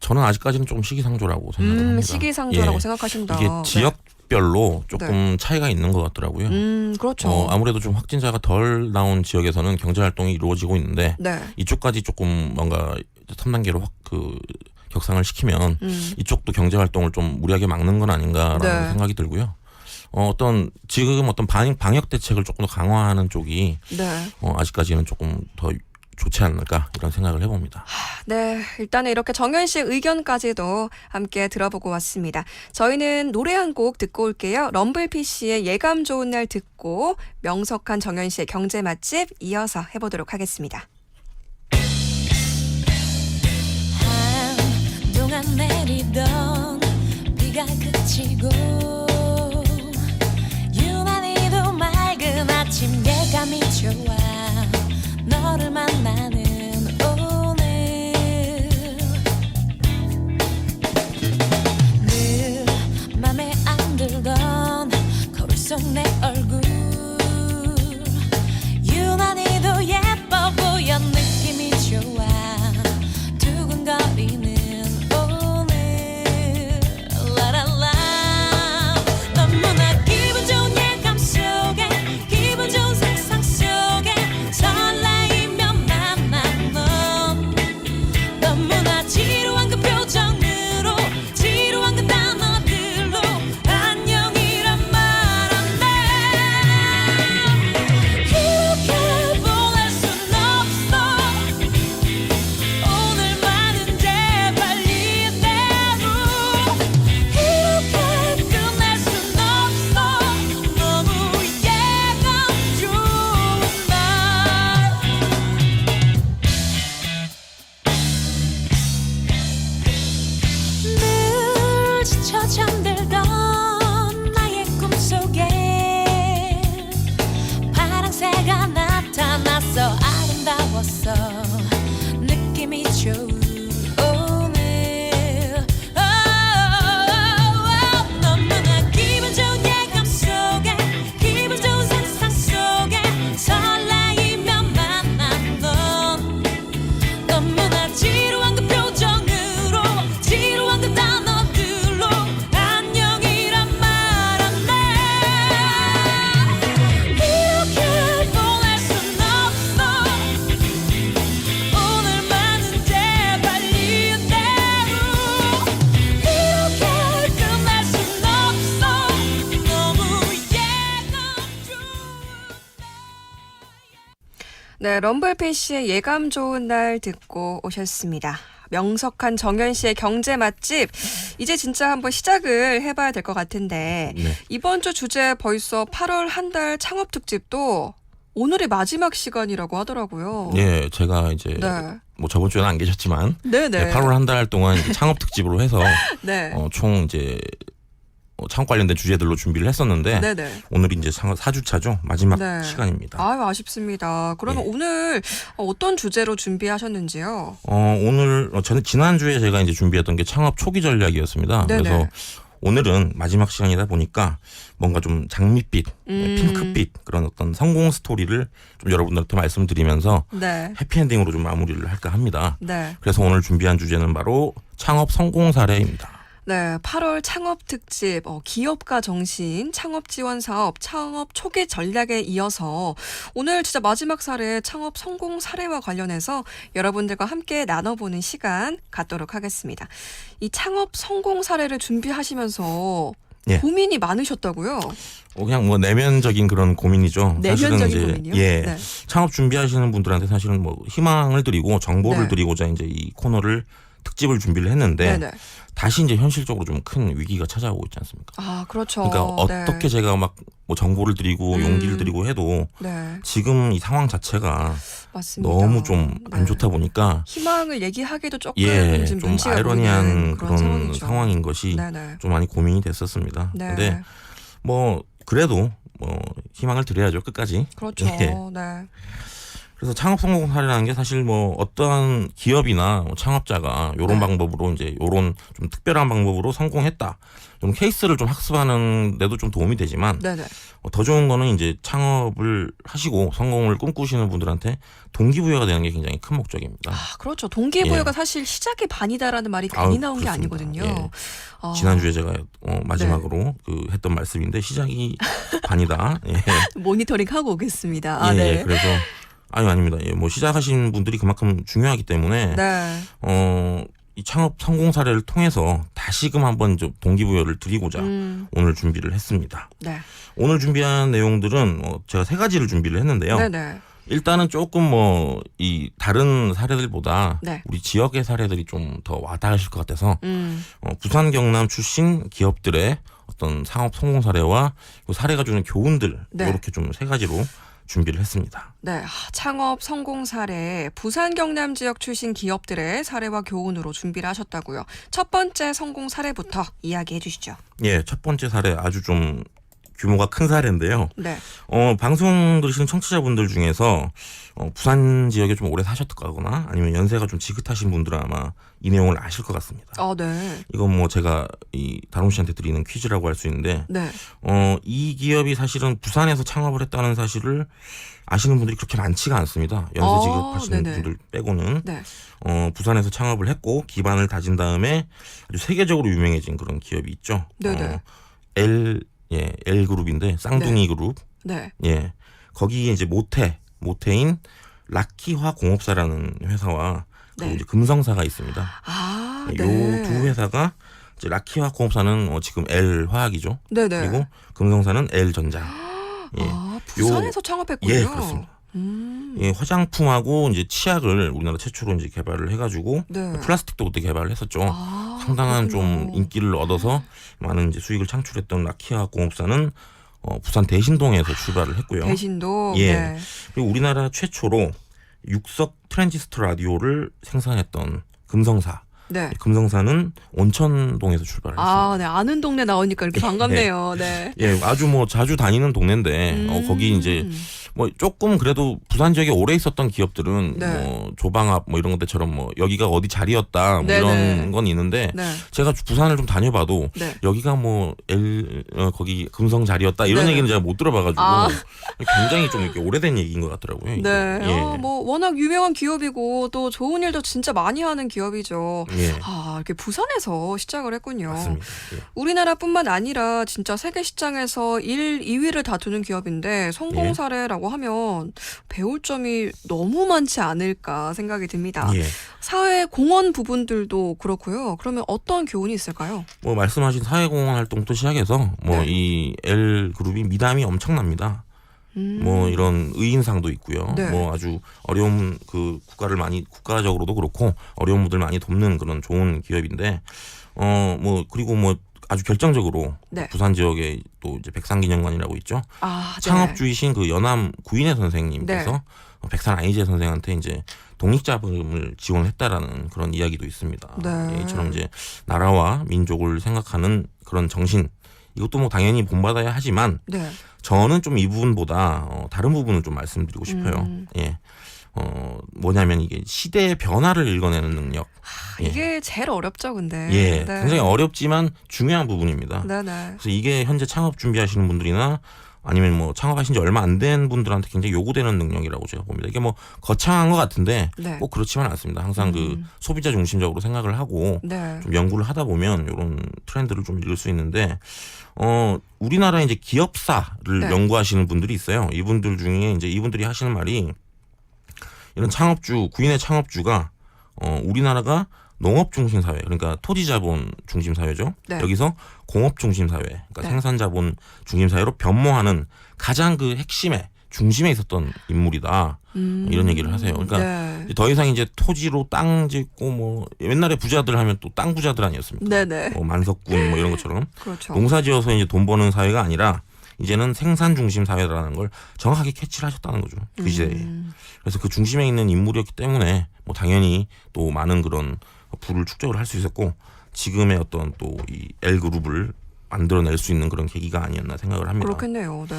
저는 아직까지는 좀 시기상조라고 생각을 합니다. 시기상조라고 예. 생각하신다. 이게 지역별로 조금 네. 차이가 있는 것 같더라고요. 그렇죠. 아무래도 좀 확진자가 덜 나온 지역에서는 경제 활동이 이루어지고 있는데 네. 이쪽까지 조금 뭔가 3단계로 격상을 시키면 이쪽도 경제 활동을 좀 무리하게 막는 건 아닌가라는 네. 생각이 들고요. 어떤 지금 어떤 방역 대책을 조금 더 강화하는 쪽이 네. 아직까지는 조금 더 좋지 않을까 이런 생각을 해봅니다. 네, 일단은 이렇게 정현 씨의 의견까지도 함께 들어보고 왔습니다. 저희는 노래 한 곡 듣고 올게요. 럼블피쉬의 예감 좋은 날 듣고 명석한 정현 씨의 경제 맛집 이어서 해보도록 하겠습니다. 한동안 내리던 비가 그치고 유난히도 맑은 아침 예감이 좋아 너를 만나는 오늘 늘 맘에 안 들던 거울 속 내 얼굴 유난히도 예뻐 보여 느낌이 좋아 두근거리는 오늘 라라라 너무나 기분 좋은 예감 속에 기분 좋은 상상 속에 설레이며 만난 넌 너무나 지루한 그 표정으로 지루한 그 단어들로 안녕이란 말 안 해 이렇게 보낼 순 없어 오늘만은 제발 이대로 이렇게 끝낼 순 없어 너무 예감 좋은 날 늘 지쳐 잠들던 나의 꿈속에 파랑새가 나타났어 아름다웠어 느낌이 좋은 오늘 너무나 기분 좋은 예감 속에 기분 좋은 상상 속에 설레이며 만난 넌 너무나 지루한 그 표정으로 지루한 그 단어들로 안녕이란 말 안 해 이렇게 보낼 순 없어 오늘만은 제발 이대로 이렇게 끝낼 순 없어 너무 예감 좋은 네, 럼블피쉬의 예감 좋은 날 듣고 오셨습니다. 명석한 정현 씨의 경제 맛집 이제 진짜 한번 시작을 해봐야 될 것 같은데 네. 이번 주 주제 벌써 8월 한 달 창업 특집도 오늘이 마지막 시간이라고 하더라고요. 예, 제가 이제 네. 뭐 저번 주에는 안 계셨지만 네네. 8월 한 달 동안 이제 창업 특집으로 해서 네. 총 이제 창업 관련된 주제들로 준비를 했었는데 네네. 오늘이 이제 4주차죠. 마지막 네. 시간입니다. 아유, 아쉽습니다. 그러면 예. 오늘 어떤 주제로 준비하셨는지요? 오늘 저는 지난주에 제가 이제 준비했던 게 창업 초기 전략이었습니다. 네네. 그래서 오늘은 마지막 시간이다 보니까 뭔가 좀 장밋빛, 핑크빛 그런 어떤 성공 스토리를 좀 여러분들한테 말씀드리면서 네. 해피엔딩으로 좀 마무리를 할까 합니다. 네. 그래서 오늘 준비한 주제는 바로 창업 성공 사례입니다. 네, 8월 창업 특집, 기업가 정신, 창업 지원 사업, 창업 초기 전략에 이어서 오늘 진짜 마지막 사례 창업 성공 사례와 관련해서 여러분들과 함께 나눠보는 시간 갖도록 하겠습니다. 이 창업 성공 사례를 준비하시면서 예. 고민이 많으셨다고요? 그냥 뭐 내면적인 그런 고민이죠. 내면적인 사실은 이제 고민이요? 예, 네. 창업 준비하시는 분들한테 사실은 뭐 희망을 드리고 정보를 네. 드리고자 이제 이 코너를 특집을 준비를 했는데 네네. 다시 이제 현실적으로 좀 큰 위기가 찾아오고 있지 않습니까? 아, 그렇죠. 그러니까 네. 어떻게 제가 막 뭐 정보를 드리고 용기를 드리고 해도 네, 지금 이 상황 자체가 맞습니다. 너무 좀 안 네. 좋다 보니까 희망을 얘기하기도 조금 예, 좀 좀 눈치가 아이러니한 보이는 그런 상황이죠. 상황인 것이 네네. 좀 많이 고민이 됐었습니다. 네. 근데 뭐 그래도 뭐 희망을 드려야죠 끝까지. 그렇죠. 예. 네. 그래서 창업 성공 사례라는 게 사실 뭐 어떠한 기업이나 뭐 창업자가 요런 네. 방법으로 이제 요런 좀 특별한 방법으로 성공했다. 좀 케이스를 좀 학습하는 데도 좀 도움이 되지만 네네. 더 좋은 거는 이제 창업을 하시고 성공을 꿈꾸시는 분들한테 동기부여가 되는 게 굉장히 큰 목적입니다. 아, 그렇죠. 동기부여가 예. 사실 시작이 반이다라는 말이 괜히 나온 게 그렇습니다. 아니거든요. 예. 아, 지난주에 제가 마지막으로 그 했던 말씀인데 시작이 반이다. 예. 모니터링 하고 오겠습니다. 아, 예, 네. 그래서 아닙니다. 예, 뭐 시작하신 분들이 그만큼 중요하기 때문에 네. 이 창업 성공 사례를 통해서 다시금 한번 좀 동기부여를 드리고자 오늘 준비를 했습니다. 네. 오늘 준비한 내용들은 제가 3가지를 준비를 했는데요. 네네. 일단은 조금 뭐 이 다른 사례들보다 네. 우리 지역의 사례들이 좀 더 와닿으실 것 같아서 부산 경남 출신 기업들의 어떤 창업 성공 사례와 그 사례가 주는 교훈들 네. 이렇게 좀 3가지로 준비를 했습니다. 네, 창업 성공 사례, 부산 경남 지역 출신 기업들의 사례와 교훈으로 준비를 하셨다고요. 첫 번째 성공 사례부터 이야기해 주시죠. 예, 첫 번째 사례 아주 좀 규모가 큰 사례인데요. 네. 방송 들으시는 청취자분들 중에서 부산 지역에 좀 오래 사셨거나 아니면 연세가 좀 지긋하신 분들은 아마 이 내용을 아실 것 같습니다. 네. 이건 뭐 제가 이 다롱 씨한테 드리는 퀴즈라고 할 수 있는데, 네. 이 기업이 사실은 부산에서 창업을 했다는 사실을 아시는 분들이 그렇게 많지가 않습니다. 연세 지급하시는 네네. 분들 빼고는. 네. 부산에서 창업을 했고 기반을 다진 다음에 아주 세계적으로 유명해진 그런 기업이 있죠. 네네. L 그룹인데 쌍둥이 그룹. 네. 예. 거기에 이제 모태인 라키화 공업사라는 회사와 네. 그리고 이제 금성사가 있습니다. 네. 요 두 회사가 이제 라키화 공업사는 지금 L 화학이죠. 네네. 그리고 금성사는 L 전자. 예. 부산에서 창업했군요. 예, 그렇습니다. 예, 화장품하고 이제 치약을 우리나라 최초로 이제 개발을 해가지고 네. 플라스틱도 그때 개발을 했었죠. 상당한 그렇군요. 좀 인기를 얻어서 많은 이제 수익을 창출했던 라키화 공업사는 부산 대신동에서 출발을 했고요. 대신도. 예. 네. 그리고 우리나라 최초로 육석 트랜지스터 라디오를 생산했던 금성사. 네. 금성사는 온천동에서 출발을 했습니다. 네. 아는 동네 나오니까 이렇게 반갑네요. 네. 예, 아주 뭐 자주 다니는 동네인데 거기 이제 뭐 조금 그래도 부산 지역에 오래 있었던 기업들은 네. 뭐 조방압 뭐 이런 것들처럼 뭐 여기가 어디 자리였다 뭐 네네. 이런 건 있는데 네. 제가 부산을 좀 다녀봐도 네. 여기가 뭐 거기 금성 자리였다 이런 네네. 얘기는 제가 못 들어봐가지고 굉장히 좀 이렇게 오래된 얘기인 것 같더라고요. 이게. 네. 예. 뭐 워낙 유명한 기업이고 또 좋은 일도 진짜 많이 하는 기업이죠. 예. 이렇게 부산에서 시작을 했군요. 맞습니다. 예. 우리나라뿐만 아니라 진짜 세계 시장에서 1, 2위를 다투는 기업인데 성공 예. 사례라고 하면 배울 점이 너무 많지 않을까 생각이 듭니다. 예. 사회 공헌 부분들도 그렇고요. 그러면 어떤 교훈이 있을까요? 뭐 말씀하신 사회공헌 활동부터 시작해서 뭐 네. 이 L 그룹이 미담이 엄청납니다. 뭐 이런 의인상도 있고요. 네. 뭐 아주 어려운 그 국가적으로도 그렇고 어려운 분들 많이 돕는 그런 좋은 기업인데 뭐 그리고 뭐 아주 결정적으로 네. 부산 지역에 또 이제 백산기념관이라고 있죠. 네. 창업주이신 그 연암 구인혜 선생님께서 백산 아이제 선생한테 이제 독립자금을 지원했다라는 그런 이야기도 있습니다. 네. 예, 이처럼 이제 나라와 민족을 생각하는 그런 정신 이것도 뭐 당연히 본받아야 하지만 네. 저는 좀 이 부분보다 다른 부분을 좀 말씀드리고 싶어요. 예. 뭐냐면 이게 시대의 변화를 읽어내는 능력. 예. 이게 제일 어렵죠, 근데. 예. 네. 굉장히 어렵지만 중요한 부분입니다. 네네. 그래서 이게 현재 창업 준비하시는 분들이나 아니면 뭐 창업하신 지 얼마 안 된 분들한테 굉장히 요구되는 능력이라고 제가 봅니다. 이게 뭐 거창한 것 같은데 네. 꼭 그렇지만 않습니다. 항상 그 소비자 중심적으로 생각을 하고 네. 좀 연구를 하다 보면 이런 트렌드를 좀 읽을 수 있는데 우리나라 이제 기업사를 네. 연구하시는 분들이 있어요. 이분들 중에 이제 이분들이 하시는 말이 이런 구인의 창업주가 우리나라가 농업 중심 사회, 그러니까 토지 자본 중심 사회죠. 네. 여기서 공업 중심 사회, 그러니까 네. 생산 자본 중심 사회로 변모하는 가장 그 핵심에 중심에 있었던 인물이다. 이런 얘기를 하세요. 그러니까 네. 더 이상 이제 토지로 땅 짓고 뭐 옛날에 부자들 하면 또 땅 부자들 아니었습니까? 네네. 뭐 만석군 뭐 이런 것처럼 그렇죠. 농사지어서 이제 돈 버는 사회가 아니라 이제는 생산 중심 사회라는 걸 정확하게 캐치를 하셨다는 거죠. 그 시대에. 그래서 그 중심에 있는 인물이었기 때문에 뭐 당연히 또 많은 그런 부를 축적을 할 수 있었고 지금의 어떤 또 이 L 그룹을 만들어낼 수 있는 그런 계기가 아니었나 생각을 합니다. 그렇겠네요. 네.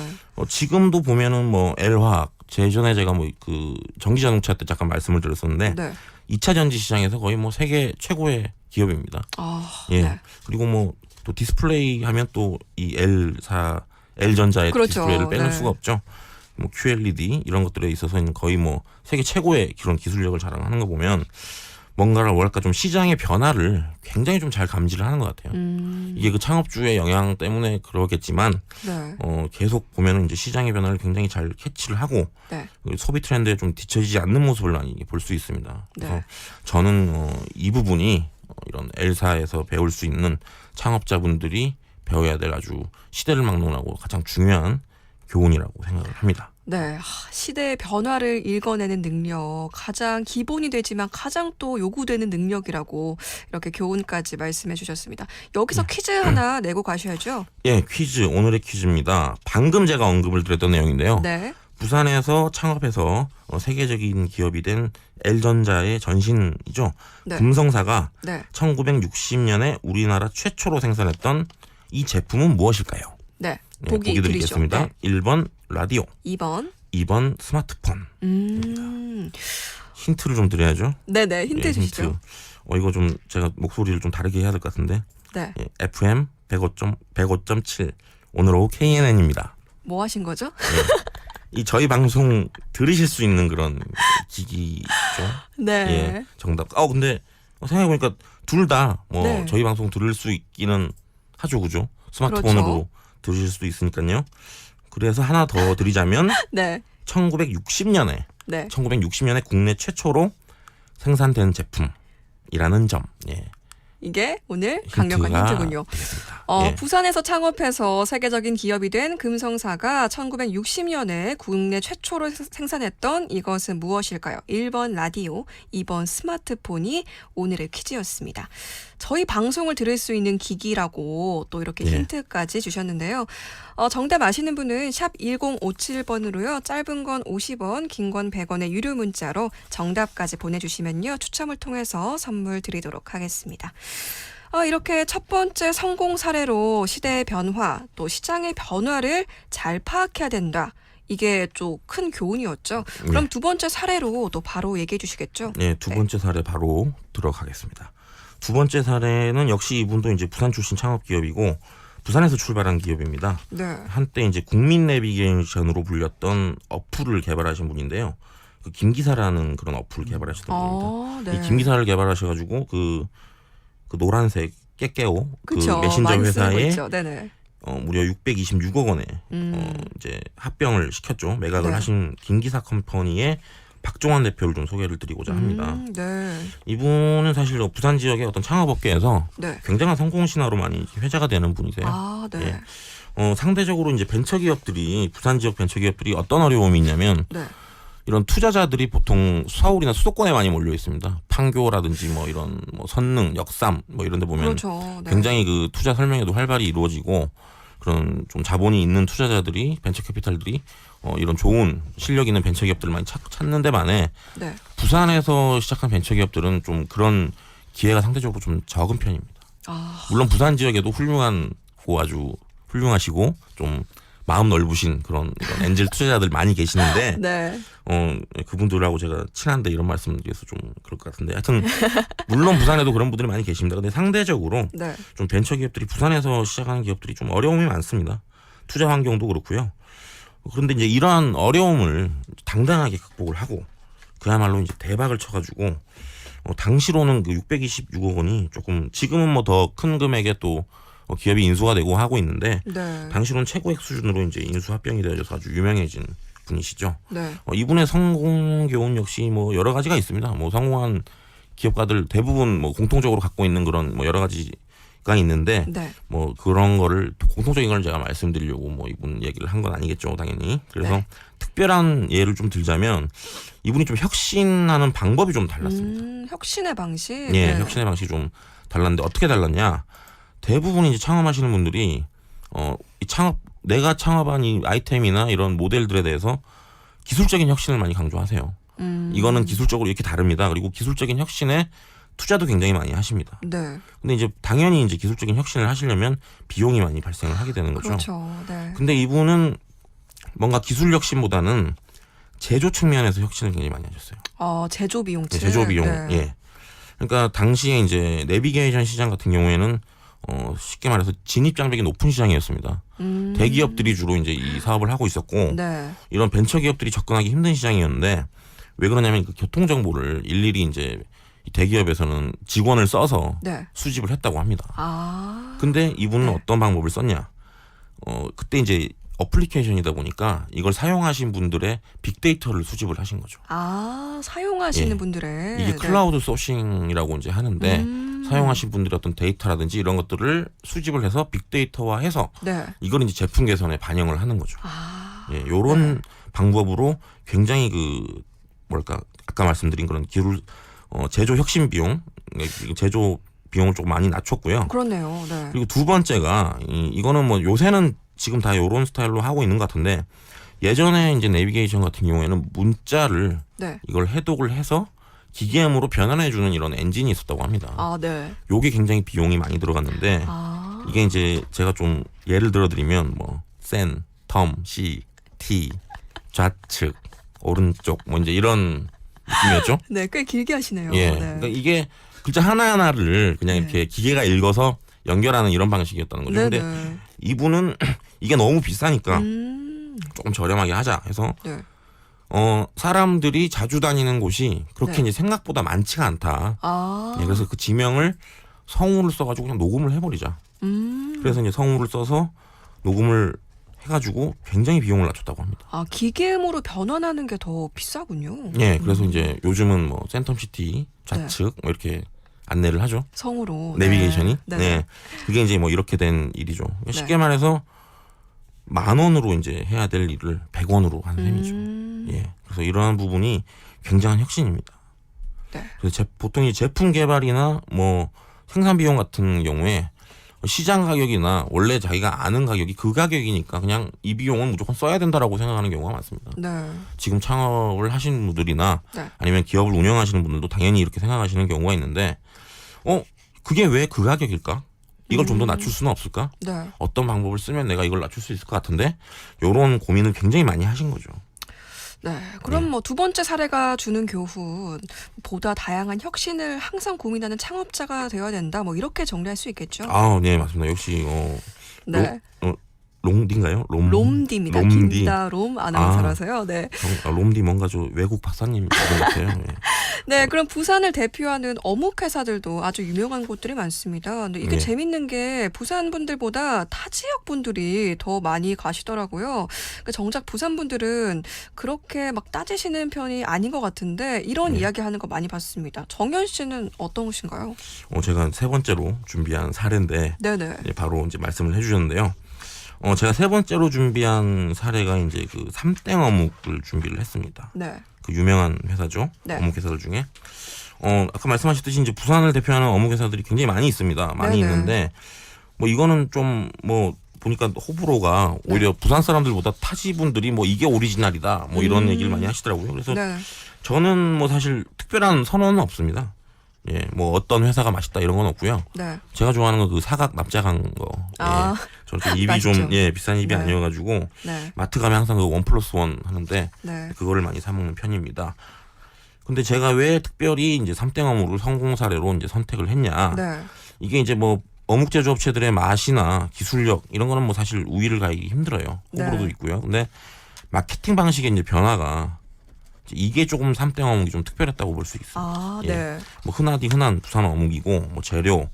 지금도 보면은 뭐 L화학 예전에 제가 뭐 그 전기자동차 때 잠깐 말씀을 드렸었는데 네. 2차 전지 시장에서 거의 뭐 세계 최고의 기업입니다. 예. 네. 그리고 뭐 또 디스플레이 하면 또 이 L전자의 그렇죠. 디스플레이를 빼놓을 네. 수가 없죠. 뭐 QLED 이런 것들에 있어서는 거의 뭐 세계 최고의 그런 기술력을 자랑하는 거 보면 뭔가를 뭐랄까 좀 시장의 변화를 굉장히 좀 잘 감지를 하는 것 같아요. 이게 그 창업주의 영향 때문에 그러겠지만 네. 계속 보면은 이제 시장의 변화를 굉장히 잘 캐치를 하고 네. 그 소비 트렌드에 좀 뒤처지지 않는 모습을 많이 볼 수 있습니다. 그래서 네. 저는 이 부분이 엘사에서 배울 수 있는 창업자분들이 배워야 될 아주 시대를 막론하고 가장 중요한 교훈이라고 생각을 합니다. 네, 시대의 변화를 읽어내는 능력, 가장 기본이 되지만 가장 또 요구되는 능력이라고 이렇게 교훈까지 말씀해 주셨습니다. 여기서 퀴즈 하나 내고 가셔야죠. 예, 퀴즈, 오늘의 퀴즈입니다. 방금 제가 언급을 드렸던 내용인데요. 네. 부산에서 창업해서 세계적인 기업이 된 L전자의 전신이죠. 네. 금성사가 네. 1960년에 우리나라 최초로 생산했던 이 제품은 무엇일까요? 네. 네, 보기 보기 드리죠. 드리겠습니다. 네. 1번 라디오, 2번. 스마트폰. 힌트를 좀 드려야죠. 네네, 힌트 예, 주시죠. 이거 좀 제가 목소리를 좀 다르게 해야 될 것 같은데. 네. 예, FM 105.7 오늘 오후 KNN입니다. 뭐 하신 거죠? 이 저희 방송 들으실 수 있는 그런 기기죠. 네. 예, 정답. 근데 생각해보니까 둘 다 뭐 네. 저희 방송 들을 수 있기는 하죠, 그죠? 스마트폰으로 그렇죠. 들으실 수도 있으니까요. 그래서 하나 더 드리자면 네. 1960년에 네. 1960년에 국내 최초로 생산된 제품이라는 점. 예. 이게 오늘 강력한 힌트가 힌트군요. 되겠습니다. 예. 부산에서 창업해서 세계적인 기업이 된 금성사가 1960년에 국내 최초로 생산했던 이것은 무엇일까요? 1번 라디오, 2번 스마트폰이 오늘의 퀴즈였습니다. 저희 방송을 들을 수 있는 기기라고 또 이렇게 예. 힌트까지 주셨는데요. 정답 아시는 분은 샵 1057번으로요. 짧은 건 50원, 긴 건 100원의 유료 문자로 정답까지 보내주시면요. 추첨을 통해서 선물 드리도록 하겠습니다. 이렇게 첫 번째 성공 사례로 시대의 변화, 또 시장의 변화를 잘 파악해야 된다. 이게 좀 큰 교훈이었죠. 그럼 두 번째 사례로 또 바로 얘기해 주시겠죠? 네, 두 번째 사례 바로 들어가겠습니다. 두 번째 사례는 역시 이분도 이제 부산 출신 창업 기업이고 부산에서 출발한 기업입니다. 네. 한때 이제 국민 내비게이션으로 불렸던 어플을 개발하신 분인데요. 그 김기사라는 그런 어플을 개발하셨던 분입니다. 네. 이 김기사를 개발하셔가지고 그 노란색 깨깨오 그쵸, 그 메신저 많이 쓰고 회사에 있죠. 네네. 무려 626억 원에 이제 합병을 시켰죠. 매각을 네. 하신 김기사 컴퍼니의 박종환 대표를 좀 소개를 드리고자 합니다. 네. 이분은 사실 부산 지역의 어떤 창업업계에서 네. 굉장한 성공 신화로 많이 회자가 되는 분이세요. 네. 예. 상대적으로 이제 벤처기업들이 부산 지역 벤처기업들이 어떤 어려움이 있냐면 네. 이런 투자자들이 보통 서울이나 수도권에 많이 몰려 있습니다. 판교라든지 뭐 이런 뭐 선릉, 역삼 뭐 이런 데 보면 그렇죠. 네. 굉장히 그 투자 설명회도 활발히 이루어지고 그런 좀 자본이 있는 투자자들이 벤처 캐피탈들이 이런 좋은 실력 있는 벤처 기업들을 많이 찾는 데 반해 네. 부산에서 시작한 벤처 기업들은 좀 그런 기회가 상대적으로 좀 적은 편입니다. 물론 부산 지역에도 아주 훌륭하시고 좀 마음 넓으신 그런 이런 엔젤 투자자들 많이 계시는데 네. 그분들하고 제가 친한데 이런 말씀드려서 좀 그럴 것 같은데 하여튼 물론 부산에도 그런 분들이 많이 계십니다. 근데 상대적으로 네. 좀 벤처 기업들이 부산에서 시작하는 기업들이 좀 어려움이 많습니다. 투자 환경도 그렇고요. 그런데 이제 이러한 어려움을 당당하게 극복을 하고 그야말로 이제 대박을 쳐가지고 당시로는 그 626억 원이 조금 지금은 뭐 더 큰 금액에 또 기업이 인수가 되고 하고 있는데 네. 당시로는 최고액 수준으로 이제 인수 합병이 되어져서 아주 유명해진 분이시죠. 네. 이분의 성공 교훈 역시 뭐 여러 가지가 있습니다. 뭐 성공한 기업가들 대부분 뭐 공통적으로 갖고 있는 그런 뭐 여러 가지가 있는데 네. 뭐 그런 거를 공통적인 걸 제가 말씀드리려고 뭐 이분 얘기를 한 건 아니겠죠, 당연히. 그래서 네. 특별한 예를 좀 들자면 이분이 좀 혁신하는 방법이 좀 달랐습니다. 혁신의 방식. 예, 네. 혁신의 방식이 좀 달랐는데 어떻게 달랐냐? 대부분 이제 창업하시는 분들이 이 내가 창업한 이 아이템이나 이런 모델들에 대해서 기술적인 혁신을 많이 강조하세요. 이거는 기술적으로 이렇게 다릅니다. 그리고 기술적인 혁신에 투자도 굉장히 많이 하십니다. 네. 근데 이제 당연히 이제 기술적인 혁신을 하시려면 비용이 많이 발생을 하게 되는 거죠. 그렇죠. 네. 근데 이분은 뭔가 기술 혁신보다는 제조 측면에서 혁신을 굉장히 많이 하셨어요. 제조 비용치. 제조 비용. 네. 예. 그러니까 당시에 이제 내비게이션 시장 같은 경우에는 쉽게 말해서 진입 장벽이 높은 시장이었습니다. 대기업들이 주로 이제 이 사업을 하고 있었고 네. 이런 벤처 기업들이 접근하기 힘든 시장이었는데 왜 그러냐면 그 교통 정보를 일일이 이제 이 대기업에서는 직원을 써서 네. 수집을 했다고 합니다. 아. 근데 이분은 네. 어떤 방법을 썼냐? 그때 이제 어플리케이션이다 보니까 이걸 사용하신 분들의 빅데이터를 수집을 하신 거죠. 아, 사용하시는 예. 분들의 이게 네. 클라우드 소싱이라고 이제 하는데 사용하신 분들의 어떤 데이터라든지 이런 것들을 수집을 해서 빅데이터화해서 네. 이걸 이제 제품 개선에 반영을 하는 거죠. 아, 예, 요런 방법으로 굉장히 그 뭐랄까 아까 말씀드린 그런 기술 제조 혁신 비용, 제조 비용을 조금 많이 낮췄고요. 그렇네요. 네. 그리고 두 번째가 이거는 뭐 요새는 지금 다 요런 스타일로 하고 있는 것 같은데 예전에 이제 내비게이션 같은 경우에는 문자를 네. 이걸 해독을 해서 기계음으로 변환해주는 이런 엔진이 있었다고 합니다. 아, 네. 요게 굉장히 비용이 많이 들어갔는데 아, 이게 이제 제가 좀 예를 들어드리면 뭐 센, 텀, 시, 티, 좌측, 오른쪽 뭐 이제 이런 느낌이었죠. 네, 꽤 길게 하시네요. 예, 네. 그러니까 이게 글자 하나 하나를 그냥 네. 이렇게 기계가 읽어서 연결하는 이런 방식이었다는 거죠. 네, 근데 네. 이분은 이게 너무 비싸니까 음, 조금 저렴하게 하자 해서 네. 사람들이 자주 다니는 곳이 그렇게 네. 이제 생각보다 많지가 않다. 아, 예, 그래서 그 지명을 성우를 써가지고 그냥 녹음을 해버리자. 그래서 이제 성우를 써서 녹음을 해가지고 굉장히 비용을 낮췄다고 합니다. 아, 기계음으로 변환하는 게 더 비싸군요. 예, 그래서 이제 요즘은 뭐 센텀시티 좌측 뭐 이렇게 안내를 하죠. 성우로. 내비게이션이. 네. 네. 그게 이제 뭐 이렇게 된 일이죠. 쉽게 말해서 10,000원으로 이제 해야 될 일을 100원으로 하는 셈이죠. 예. 그래서 이러한 부분이 굉장한 혁신입니다. 네. 그래서 보통 이 제품 개발이나 뭐 생산 비용 같은 경우에 시장 가격이나 원래 자기가 아는 가격이 그 가격이니까 그냥 이 비용은 무조건 써야 된다라고 생각하는 경우가 많습니다. 네. 지금 창업을 하시는 분들이나 네. 아니면 기업을 운영하시는 분들도 당연히 이렇게 생각하시는 경우가 있는데 그게 왜 그 가격일까? 이걸 좀 더 낮출 수는 없을까? 네. 어떤 방법을 쓰면 내가 이걸 낮출 수 있을 것 같은데 요런 고민을 굉장히 많이 하신 거죠. 네. 그럼 뭐 두 번째 사례가 주는 교훈, 보다 다양한 혁신을 항상 고민하는 창업자가 되어야 된다. 뭐 이렇게 정리할 수 있겠죠. 아, 네, 맞습니다. 역시 네. 롬디인가요? 롬디입니다. 롬디. 김다롬 아나운서라서요. 네. 롬디 뭔가 좀 외국 박사님 같아요. 예. 네, 그럼 부산을 대표하는 어묵 회사들도 아주 유명한 곳들이 많습니다. 근데 이게 네. 재밌는 게 부산 분들보다 타 지역 분들이 더 많이 가시더라고요. 그러니까 정작 부산 분들은 그렇게 막 따지시는 편이 아닌 것 같은데 이런 네. 이야기하는 거 많이 봤습니다. 정현 씨는 어떠신가요? 제가 세 번째로 준비한 사례인데 네네. 바로 이제 말씀을 해주셨는데요. 제가 세 번째로 준비한 사례가 이제 그 삼땡 어묵을 준비를 했습니다. 네. 그 유명한 회사죠. 네. 어묵 회사들 중에. 아까 말씀하셨듯이 이제 부산을 대표하는 어묵 회사들이 굉장히 많이 있습니다. 많이 네네. 있는데 뭐 이거는 좀 뭐 보니까 호불호가 오히려 부산 사람들보다 타지 분들이 뭐 이게 오리지널이다 뭐 이런 얘기를 많이 하시더라고요. 그래서 네. 저는 뭐 사실 특별한 선호는 없습니다. 예, 뭐 어떤 회사가 맛있다 이런 건 없고요. 네. 제가 좋아하는 건 그 사각 납작한 거. 아, 저는 좀 입이 맛있죠. 좀 비싼 입이 네. 아니어가지고 네. 마트 가면 항상 그 1+1 하는데 네. 그거를 많이 사 먹는 편입니다. 근데 제가 왜 특별히 이제 삼땡 어묵을 성공 사례로 이제 선택을 했냐? 네. 이게 이제 뭐 어묵 제조업체들의 맛이나 기술력 이런 거는 뭐 사실 우위를 가기 힘들어요. 호불호도 네. 있고요. 근데 마케팅 방식의 이제 변화가 이게 조금 삼땡 어묵이 좀 특별했다고 볼 수 있습니다. 아, 예. 네. 뭐 흔한 부산 어묵이고 뭐 재료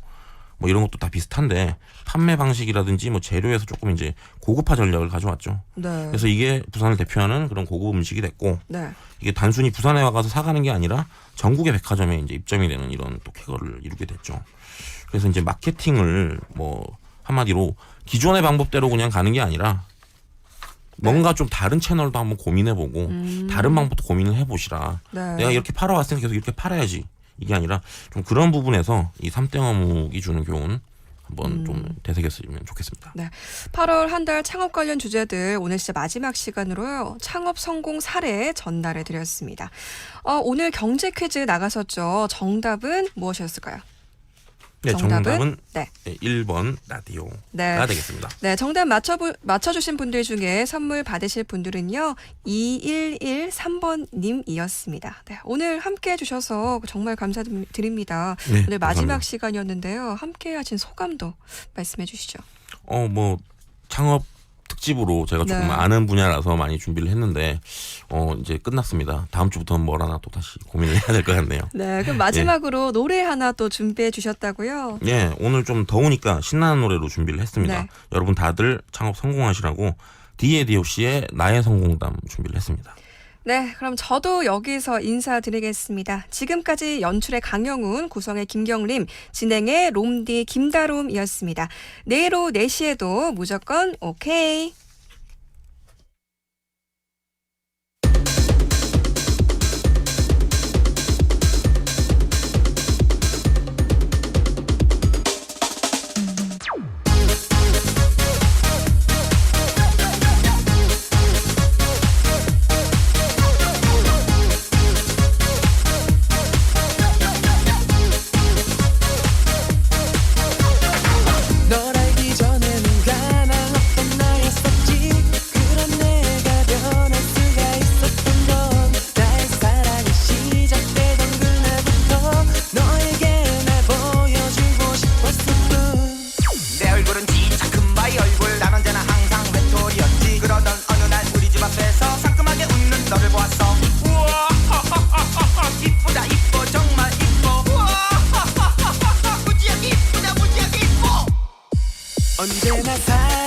뭐 이런 것도 다 비슷한데 판매 방식이라든지 뭐 재료에서 조금 이제 고급화 전략을 가져왔죠. 네. 그래서 이게 부산을 대표하는 그런 고급 음식이 됐고 네. 이게 단순히 부산에 와가서 사가는 게 아니라 전국의 백화점에 이제 입점이 되는 이런 또 쾌거를 이루게 됐죠. 그래서 이제 마케팅을 뭐 한마디로 기존의 방법대로 그냥 가는 게 아니라 뭔가 좀 다른 채널도 한번 고민해보고 다른 방법도 고민을 해보시라. 네. 내가 이렇게 팔아왔으니까 계속 이렇게 팔아야지. 이게 아니라 좀 그런 부분에서 이 삼땡 어묵이 주는 교훈 한번 좀 되새겼으면 좋겠습니다. 네. 8월 한 달 창업 관련 주제들 오늘 진짜 마지막 시간으로요. 창업 성공 사례 전달해 드렸습니다. 오늘 경제 퀴즈 나갔었죠. 정답은 무엇이었을까요? 네, 정답은 네. 1번 라디오가 네. 되겠습니다. 네, 정답 맞춰주신 분들 중에 선물 받으실 분들은요, 2113번님이었습니다. 네, 오늘 함께 해주셔서 정말 감사드립니다. 네, 오늘 마지막 감사합니다. 시간이었는데요. 함께 하신 소감도 말씀해 주시죠. 뭐 창업 특집으로 제가 조금 네. 아는 분야라서 많이 준비를 했는데 이제 끝났습니다. 다음 주부터는 뭘 하나 또 다시 고민을 해야 될 것 같네요. 네, 그럼 마지막으로 노래 하나 또 준비해 주셨다고요? 네, 오늘 좀 더우니까 신나는 노래로 준비를 했습니다. 네. 여러분 다들 창업 성공하시라고 D.A.D.O.C의 나의 성공담 준비를 했습니다. 네, 그럼 저도 여기서 인사드리겠습니다. 지금까지 연출의 강영훈, 구성의 김경림, 진행의 롬디 김다롬이었습니다. 내일 오후 4시에도 무조건 오케이. 널 알기 전에는 가망없던 나였었지. 그런 내가 변할 수가 있었던 건 나의 사랑이 시작되던 그날부터 너에게 날 보여주고 싶었을 뿐. 내 얼굴은 진짜 큰 바위 얼굴. 난 언제나 항상 외톨이였지. 그러던 어느 날 우리 집 앞에서 상큼하게 웃는 너를 보았어. 우와 이쁘다 이뻐 정말 이뻐. 우와 무지하게 이쁘다 무지하게 이뻐. 언제나